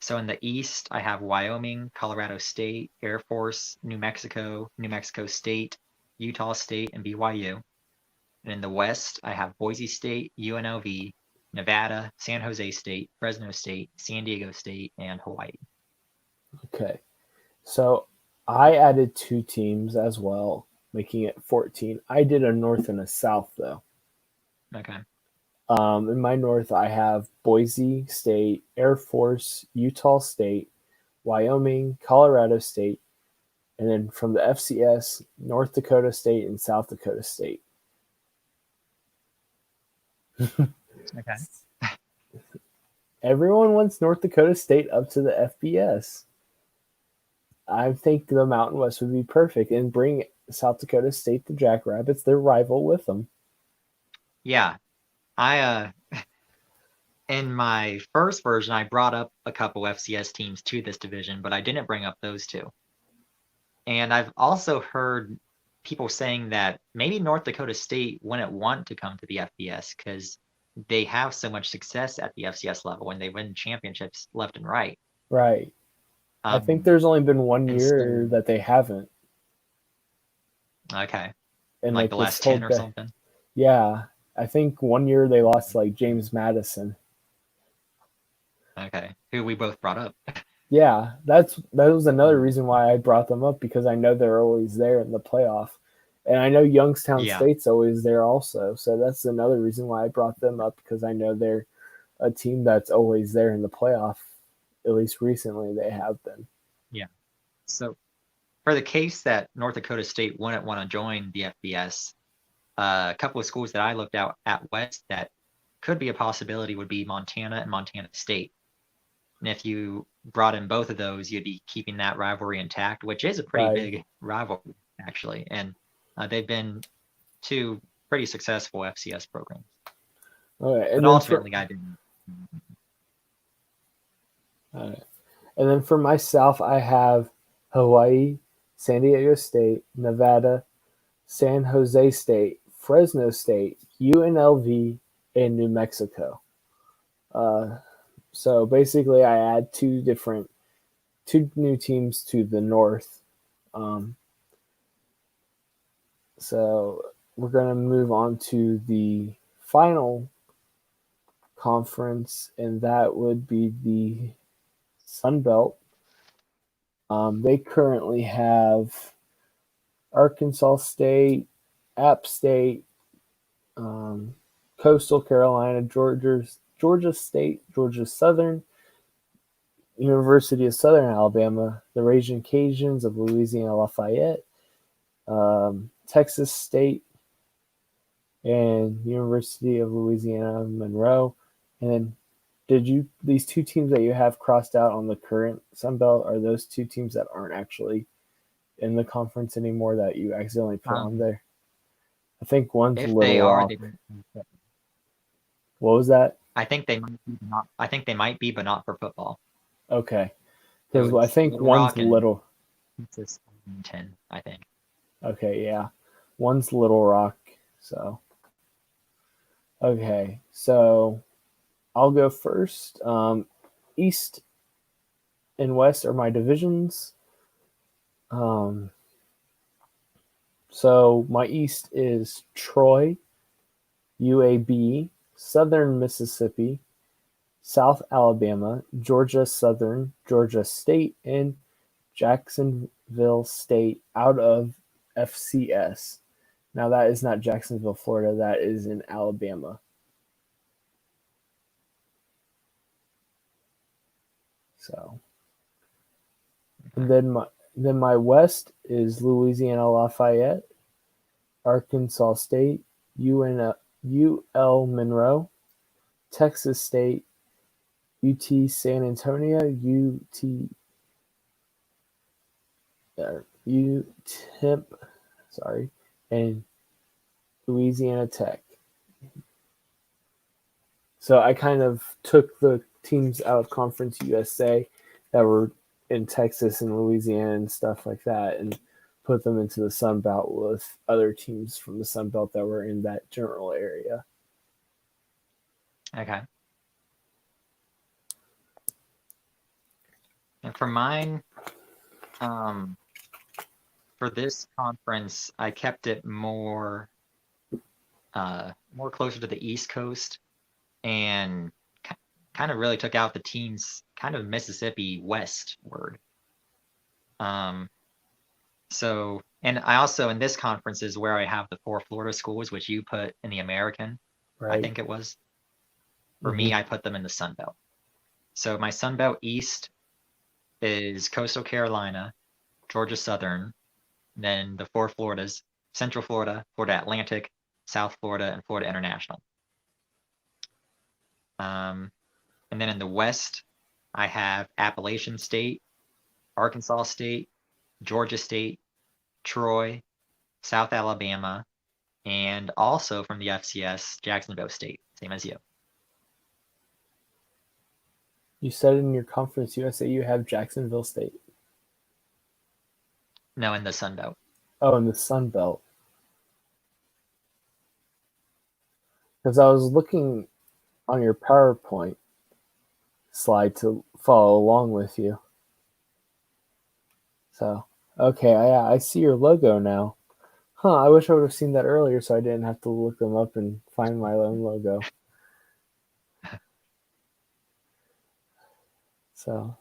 So in the East, I have Wyoming, Colorado State, Air Force, New Mexico State, Utah State, and BYU. And in the West, I have Boise State, UNLV, Nevada, San Jose State, Fresno State, San Diego State, and Hawaii. Okay. So I added 2 teams as well, making it 14. I did a North and a South, though. Okay. In my North, I have Boise State, Air Force, Utah State, Wyoming, Colorado State, and then from the FCS, North Dakota State and South Dakota State. Okay. Everyone wants North Dakota State up to the FBS. I think the Mountain West would be perfect and bring South Dakota State to Jackrabbits, their rival, with them. Yeah. I in my first version, I brought up a couple FCS teams to this division, but I didn't bring up those two. And I've also heard people saying that maybe North Dakota State wouldn't want to come to the FBS because they have so much success at the FCS level and they win championships left and right. Right. I think Um, there's only been one and year so, that they haven't. okay, And like like the this last whole 10 or something. yeah, I think one year they lost like James Madison. Okay, who we both brought up. Yeah, that was another reason why I brought them up because I know they're always there in the playoff. And I know Youngstown Yeah, State's always there also. So that's another reason why I brought them up because I know they're a team that's always there in the playoff. At least recently they have been. yeah. So for the case that North Dakota State wouldn't want to join the FBS, a couple of schools that I looked out at West that could be a possibility would be Montana and Montana State. And if you brought in both of those, you'd be keeping that rivalry intact, which is a pretty Right. big rivalry, actually. And they've been two pretty successful FCS programs. Okay. But ultimately, I didn't. And then for myself, I have Hawaii, San Diego State, Nevada, San Jose State, Fresno State, UNLV, and New Mexico. So basically, I add two new teams to the north. So we're going to move on to the final conference, and that would be the Sun Belt. They currently have Arkansas State, App State, Coastal Carolina, Georgia State, Georgia Southern, University of Southern Alabama, the Raging Cajuns of Louisiana Lafayette, Texas State, and University of Louisiana Monroe. And then, these two teams that you have crossed out on the current Sun Belt, are those two teams that aren't actually in the conference anymore that you accidentally put on there? I think one's If Little they are, Rock. What was that? I think they might be, not. I think they might be, but not for football. Okay, So because I it's think Little one's Rock and Little. Texas 10, I think. Okay, yeah, one's Little Rock. So, okay, so I'll go first. East and West are my divisions. So my East is Troy, UAB, Southern Mississippi, South Alabama, Georgia Southern, Georgia State, and Jacksonville State out of FCS. Now that is not Jacksonville, Florida. That is in Alabama. So, and then my West is Louisiana Lafayette, Arkansas State, UL Monroe, Texas State, UT San Antonio, UTEP, sorry, and Louisiana Tech. So I kind of took the teams out of Conference USA that were in Texas and Louisiana and stuff like that, and put them into the Sun Belt with other teams from the Sun Belt that were in that general area. Okay. And for mine, for this conference, I kept it more closer to the East Coast, and kind of really took out the teams kind of Mississippi westward. So, and I also, in this conference is where I have the 4 Florida schools, which you put in the American, Right. I think it was. For me, I put them in the Sun Belt. So my Sun Belt East is Coastal Carolina, Georgia Southern, then the 4 Floridas, Central Florida, Florida Atlantic, South Florida, and Florida International. And then in the West, I have Appalachian State, Arkansas State, Georgia State, Troy, South Alabama, and also from the FCS, Jacksonville State, same as you. You said in your Conference USA you have Jacksonville State. No, in the Sun Belt. Oh, in the Sun Belt. Because I was looking on your PowerPoint slide to follow along with you. So, okay, I see your logo now. I wish I would have seen that earlier so I didn't have to look them up and find my own logo. So,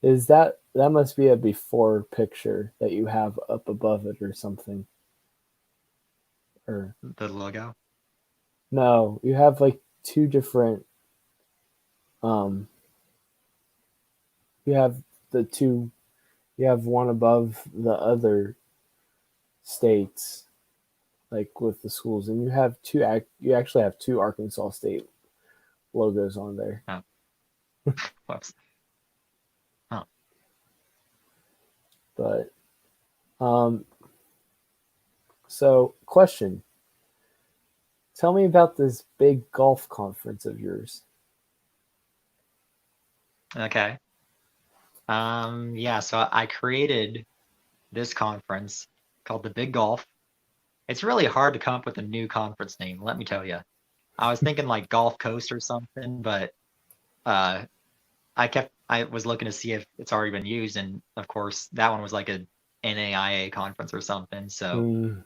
that must be a before picture that you have up above it or something? Or the logo? No, you have like 2 different. You have You have one above the other states, like with the schools, and you have 2. You actually have 2 Arkansas State logos on there. Oh. Whoops. Oh. But, so question. Tell me about this big golf conference of yours. Okay. Yeah, so I created this conference called the Big Golf. It's really hard to come up with a new conference name, let me tell you. I was thinking like Gulf Coast or something, but I was looking to see if it's already been used, and of course that one was like a NAIA conference or something. So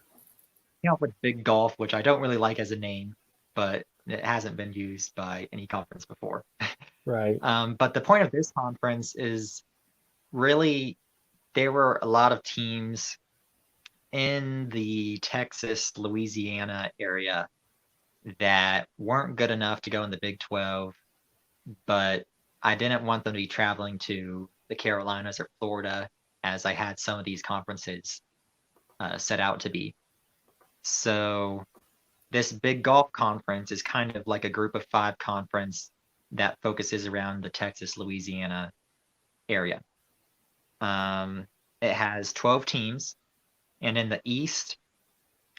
came up with Big Golf, which I don't really like as a name, but it hasn't been used by any conference before. Right. But the point of this conference is really there were a lot of teams in the Texas, Louisiana area that weren't good enough to go in the Big 12, but I didn't want them to be traveling to the Carolinas or Florida as I had some of these conferences set out to be. So this Big Golf conference is kind of like a group of 5 conference that focuses around the Texas, Louisiana area. It has 12 teams, and in the East,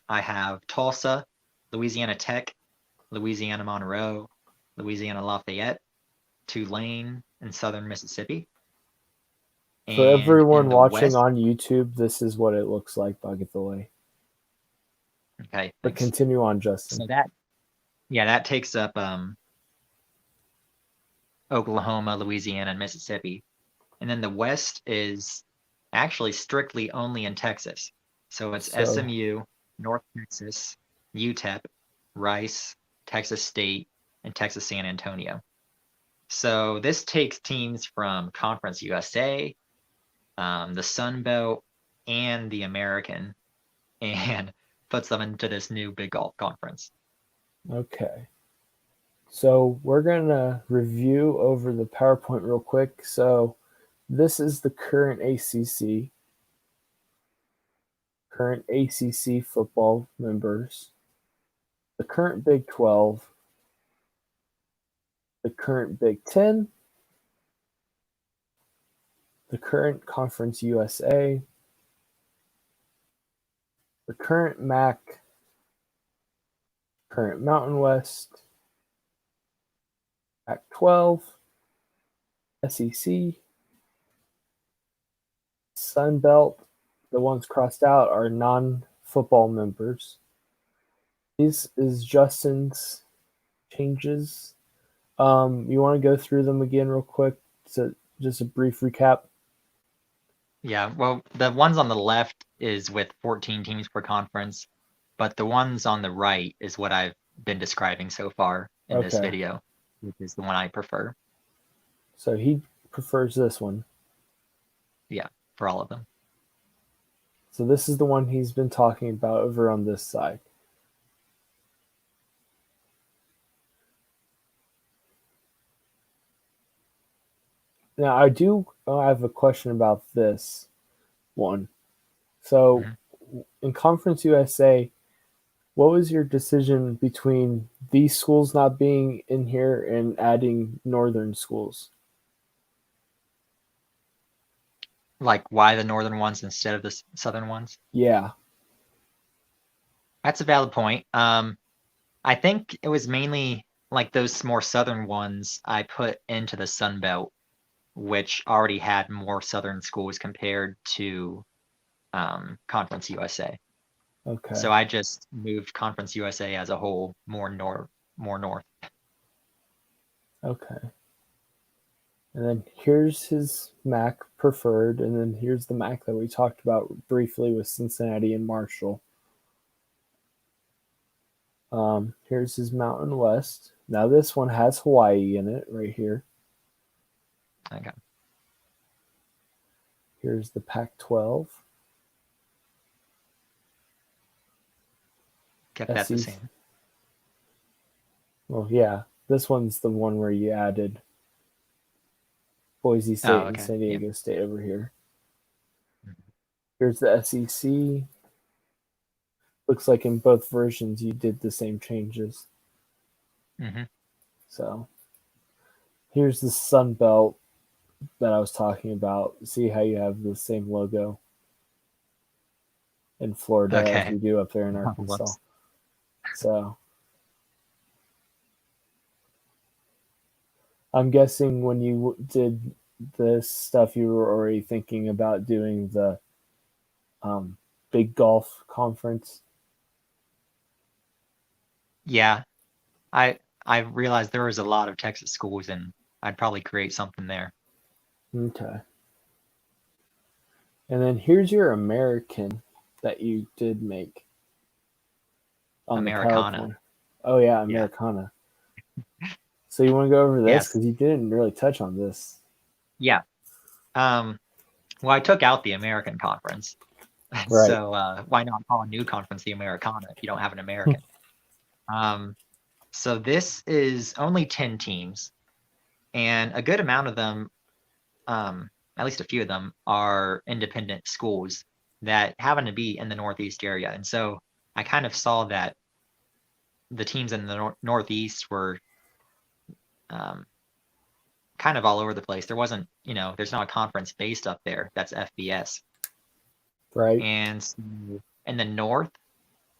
I have Tulsa, Louisiana Tech, Louisiana Monroe, Louisiana Lafayette, Tulane, and Southern Mississippi. For And in everyone the watching West, on YouTube, this is what it looks like by the way. okay, But thanks. continue on, Justin. So that takes up Oklahoma, Louisiana, and Mississippi. And then the West is actually strictly only in Texas. So it's So SMU, North Texas, UTEP, Rice, Texas State, and Texas San Antonio. So this takes teams from Conference USA, the Sun Belt, and the American, and puts them into this new Big Golf Conference. okay. So we're gonna review over the PowerPoint real quick. So this is the current ACC football members, the current Big 12, the current Big 10, the current Conference USA, the current MAC, current Mountain West, Pac-12, SEC, Sun Belt. The ones crossed out are non-football members. These is Justin's changes. You want to go through them again real quick? So just a brief recap. Yeah, well, the ones on the left is with 14 teams per conference, but the ones on the right is what I've been describing so far in this Okay. video, which is the one I prefer. So he prefers this one. Yeah, for all of them. So this is the one he's been talking about over on this side. Now I have a question about this one. So Mhm. in Conference USA, what was your decision between these schools not being in here and adding northern schools? Like why the northern ones instead of the southern ones? Yeah. That's a valid point. I think it was mainly like those more southern ones I put into the Sun Belt, which already had more southern schools compared to Conference USA. Okay. So I just moved Conference USA as a whole more north. Okay. And then here's his MAC preferred, and then here's the MAC that we talked about briefly with Cincinnati and Marshall. Here's his Mountain West. Now this one has Hawaii in it right here. Okay. Here's the Pac-12. Kept that the SEC. same. Well, yeah, this one's the one where you added Boise State Oh, and okay. San Yeah. Diego State over here. Mhm. Here's the SEC. Looks like in both versions you did the same changes. Mhm. So here's the Sun Belt that I was talking about. See how you have the same logo in Florida as Okay. we do up there in Oh, Arkansas. whoops. So I'm guessing when you did this stuff, you were already thinking about doing the um, big golf conference. Yeah. I realized there was a lot of Texas schools and I'd probably create something there. Okay. And then here's your American that you did make. on the Americana. PowerPoint. Oh yeah, Yeah. Americana. So you want to go over this Yes. because you didn't really touch on this. Yeah. Well, I took out the American conference. Right. So why not call a new conference the Americana if you don't have an American? So this is only 10 teams, and a good amount of them, at least a few of them, are independent schools that happen to be in the Northeast area. And so I kind of saw that the teams in the Northeast were kind of all over the place. There wasn't, there's not a conference based up there that's FBS. Right. And so in the North,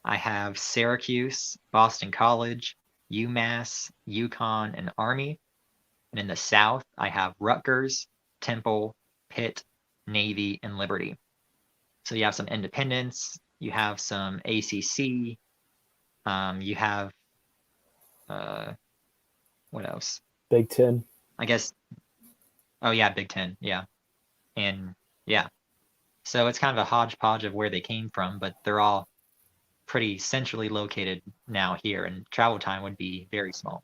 I have Syracuse, Boston College, UMass, UConn, and Army. And in the South, I have Rutgers, Temple, Pitt, Navy, and Liberty. So you have some independents, you have some ACC, you have what else? Big Ten. I guess. Oh yeah, Big Ten. Yeah, and yeah. So it's kind of a hodgepodge of where they came from, but they're all pretty centrally located now here, and travel time would be very small.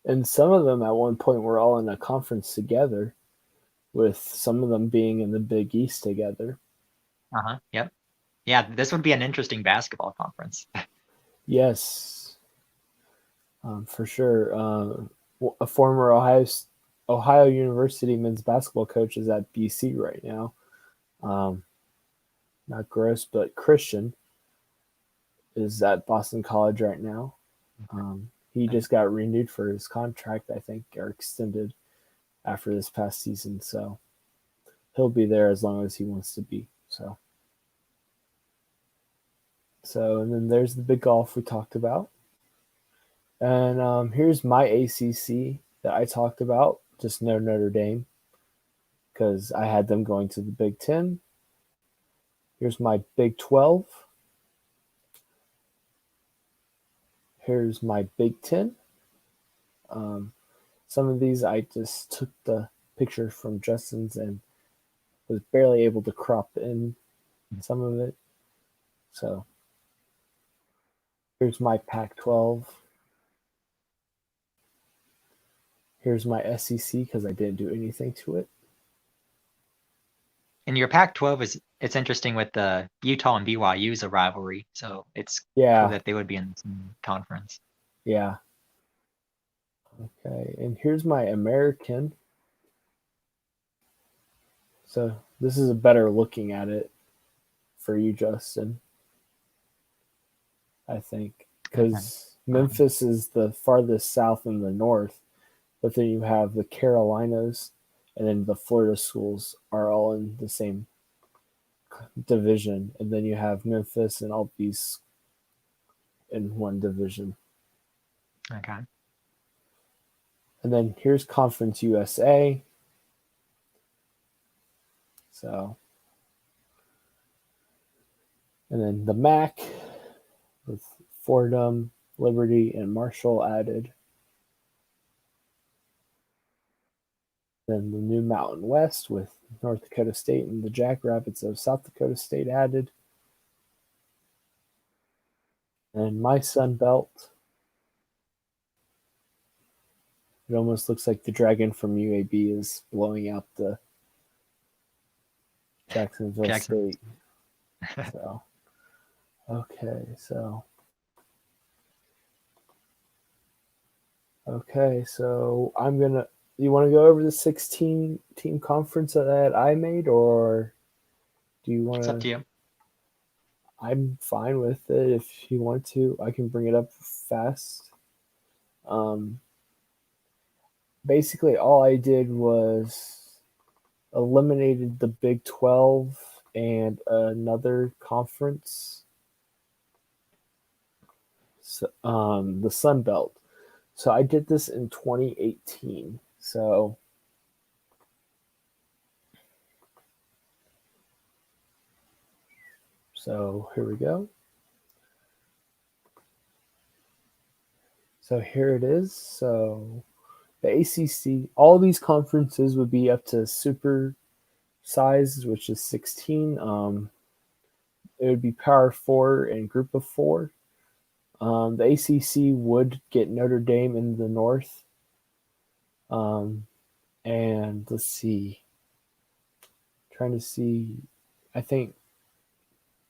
And some of them at one point were all in a conference together, with some of them being in the Big East together. Yep. Yeah, this would be an interesting basketball conference. Yes, for sure. A former Ohio University men's basketball coach is at BC right now. Not Gross, but Christian is at Boston College right now. He just got renewed for his contract, I think, or extended after this past season. So he'll be there as long as he wants to be. So and then there's the big golf we talked about. And here's my ACC that I talked about, just no Notre Dame, because I had them going to the Big Ten. Here's my Big 12. Here's my Big Ten. Some of these I just took the picture from Justin's and was barely able to crop in some of it. So here's my Pac-12. Here's my SEC because I didn't do anything to it. And your Pac-12 it's interesting with the Utah and BYU's a rivalry, so it's cool that they would be in the same conference. Yeah. Okay, and here's my American. So this is a better looking at it for you, Justin, I think, because Memphis is the farthest south in the north, but then you have the Carolinas, and then the Florida schools are all in the same division, and then you have Memphis and all these in one division. Okay. And then here's Conference USA. So, and then the MAC with Fordham, Liberty, and Marshall added. Then the new Mountain West with North Dakota State and the Jackrabbits of South Dakota State added. And my Sun Belt. It almost looks like the dragon from UAB is blowing out the Jacksonville State. So, okay, so I'm gonna. You want to go over the 16-team conference that I made, or do you want to? It's up to you. I'm fine with it. If you want to, I can bring it up fast. Basically, all I did was eliminated the Big 12 and another conference, so, the Sun Belt. So I did this in 2018. So here we go. So here it is. So the ACC, all these conferences would be up to super size, which is 16. It would be Power 4 and Group of 4. The ACC would get Notre Dame in the North. And let's see. Trying to see. I think,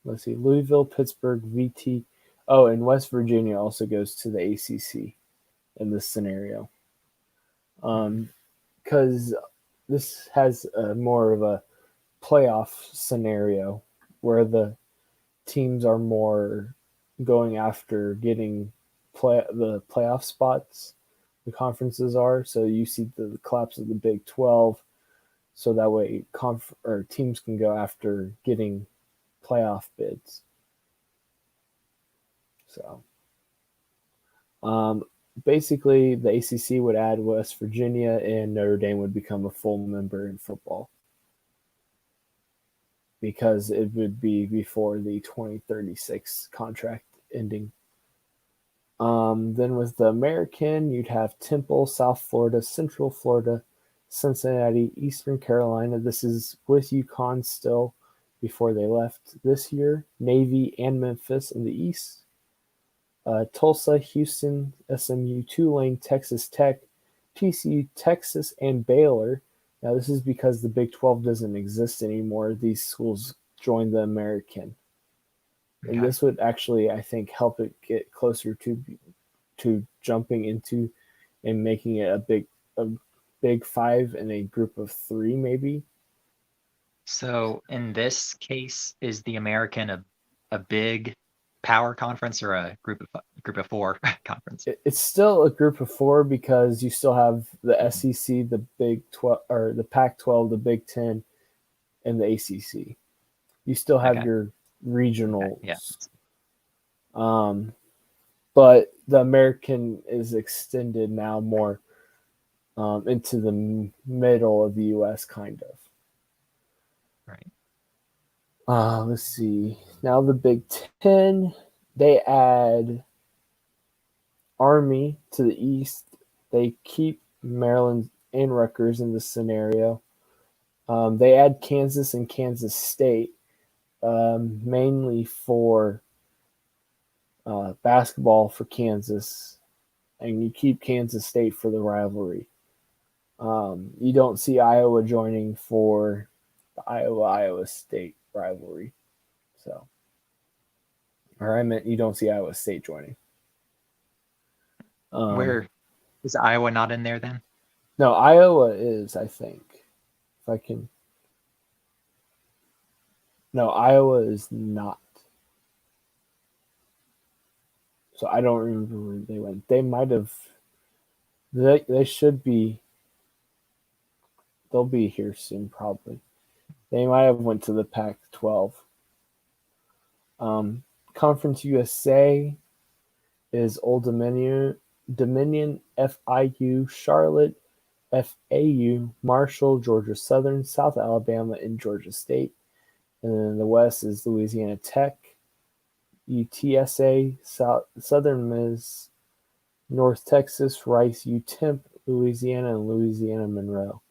let's see, Louisville, Pittsburgh, VT. Oh, and West Virginia also goes to the ACC in this scenario. Because this has more of a playoff scenario where the teams are more going after getting the playoff spots. The conferences are, so you see the collapse of the Big 12, so that way teams can go after getting playoff bids. So, basically, the ACC would add West Virginia, and Notre Dame would become a full member in football because it would be before the 2036 contract ending. Then with the American, you'd have Temple, South Florida, Central Florida, Cincinnati, Eastern Carolina. This is with UConn still before they left this year. Navy and Memphis in the East. Tulsa, Houston, SMU, Tulane, Texas Tech, TCU, Texas, and Baylor. Now, this is because the Big 12 doesn't exist anymore. These schools joined the American. And this would actually, I think, help it get closer to jumping into and making it a big five and a group of three, maybe. So in this case, is the American a big power conference or a group of four conference? It's still a group of four because you still have the SEC, the Big 12, or the Pac-12, the Big 10, and the ACC. You still have your regionals. Yeah. But the American is extended now more into the middle of the U.S., kind of. Right. Let's see. Now the Big 10, they add Army to the East. They keep Maryland and Rutgers in this scenario. They add Kansas and Kansas State, mainly for basketball for Kansas, and you keep Kansas State for the rivalry. You don't see Iowa joining for the Iowa State rivalry. So, or I meant you don't see Iowa State joining. Where is Iowa not in there then? No, Iowa is, I think. If I can. No, Iowa is not. So I don't remember where they went. They might have. They should be. They'll be here soon, probably. They might have went to the Pac-12. Conference USA is Old Dominion, FIU, Charlotte, FAU, Marshall, Georgia Southern, South Alabama, and Georgia State. And then the West is Louisiana Tech, UTSA, Southern Miss, North Texas, Rice, UTEMP, Louisiana, and Louisiana Monroe.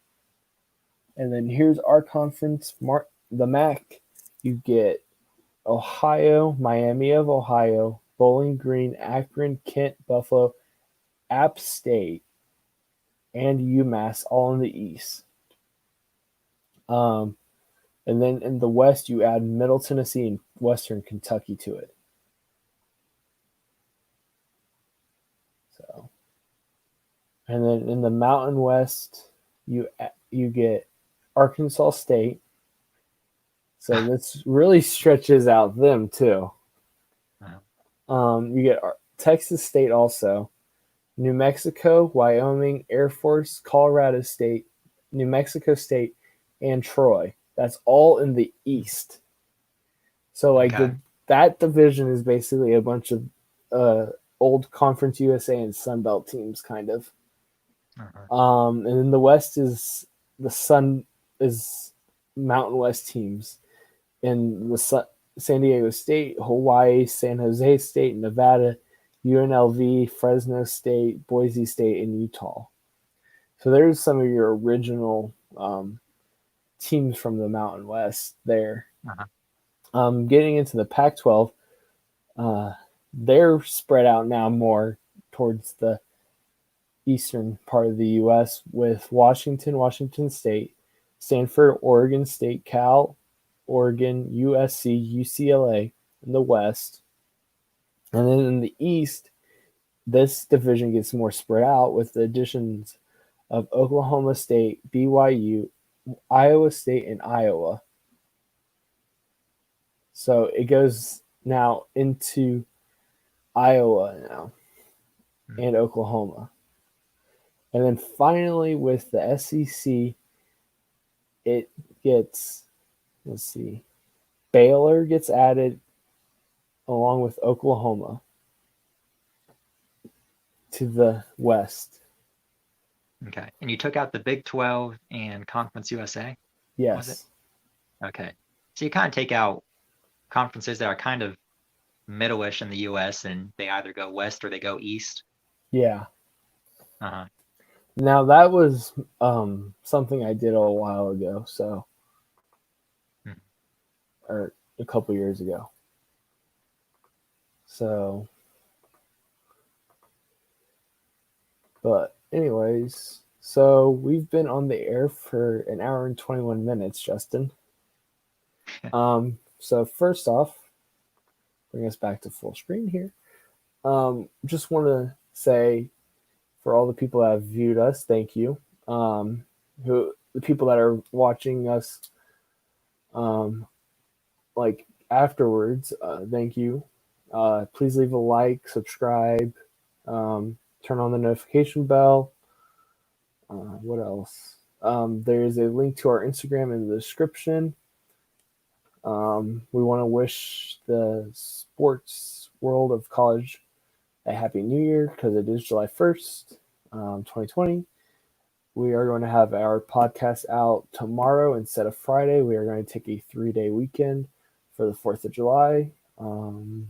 And then here's our conference, the MAC. You get Ohio, Miami of Ohio, Bowling Green, Akron, Kent, Buffalo, App State, and UMass all in the East. And then in the West, you add Middle Tennessee and Western Kentucky to it. So, and then in the Mountain West, you get Arkansas State. So this really stretches out them too. Wow. You get Texas State also, New Mexico, Wyoming, Air Force, Colorado State, New Mexico State, and Troy. That's all in the East. So that division is basically a bunch of old Conference USA and Sun Belt teams, kind of. And then the West is Mountain West teams. In the San Diego State, Hawaii, San Jose State, Nevada, UNLV, Fresno State, Boise State, and Utah. So there's some of your original teams from the Mountain West there. Getting into the Pac-12, they're spread out now more towards the eastern part of the U.S. with Washington State, Stanford, Oregon State, Cal, Oregon, USC, UCLA in the west. And then in the east, this division gets more spread out with the additions of Oklahoma State, BYU, Iowa State, and Iowa. So it goes now into Iowa now and Oklahoma. And then finally with the SEC, it gets, let's see, Baylor gets added along with Oklahoma to the West. Okay. And you took out the Big 12 and Conference USA? Yes. Was it? Okay. So you kind of take out conferences that are kind of middle-ish in the US and they either go west or they go east. Yeah. Uh-huh. Now that was something I did a while ago, so or a couple years ago. So, but anyways, so we've been on the air for an hour and 21 minutes, Justin. So first off, bring us back to full screen here. Just want to say for all the people that have viewed us, thank you. The people that are watching us, like afterwards, thank you. Please leave a like, subscribe, turn on the notification bell. What else? There's a link to our Instagram in the description. We want to wish the sports world of college a happy new year because it is July 1st, 2020. We are going to have our podcast out tomorrow instead of Friday. We are going to take a 3-day weekend for the 4th of July. So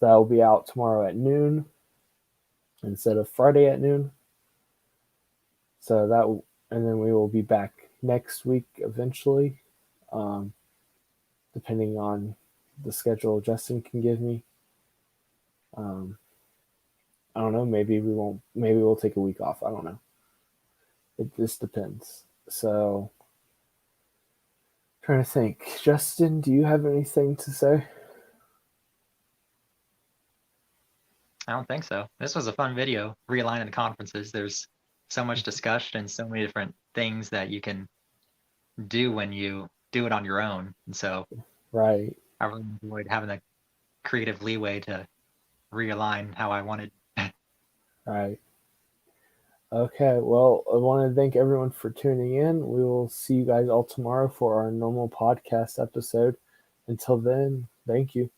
that will be out tomorrow at noon instead of Friday at noon. So that, and then we will be back next week eventually, depending on the schedule Justin can give me. I don't know. Maybe we won't. Maybe we'll take a week off. I don't know. It just depends. So, trying to think. Justin, do you have anything to say? I don't think so. This was a fun video, realigning the conferences. There's so much discussion and so many different things that you can do when you do it on your own. And so Right. I really enjoyed having the creative leeway to realign how I wanted. Right. Okay. Well, I want to thank everyone for tuning in. We will see you guys all tomorrow for our normal podcast episode. Until then, thank you.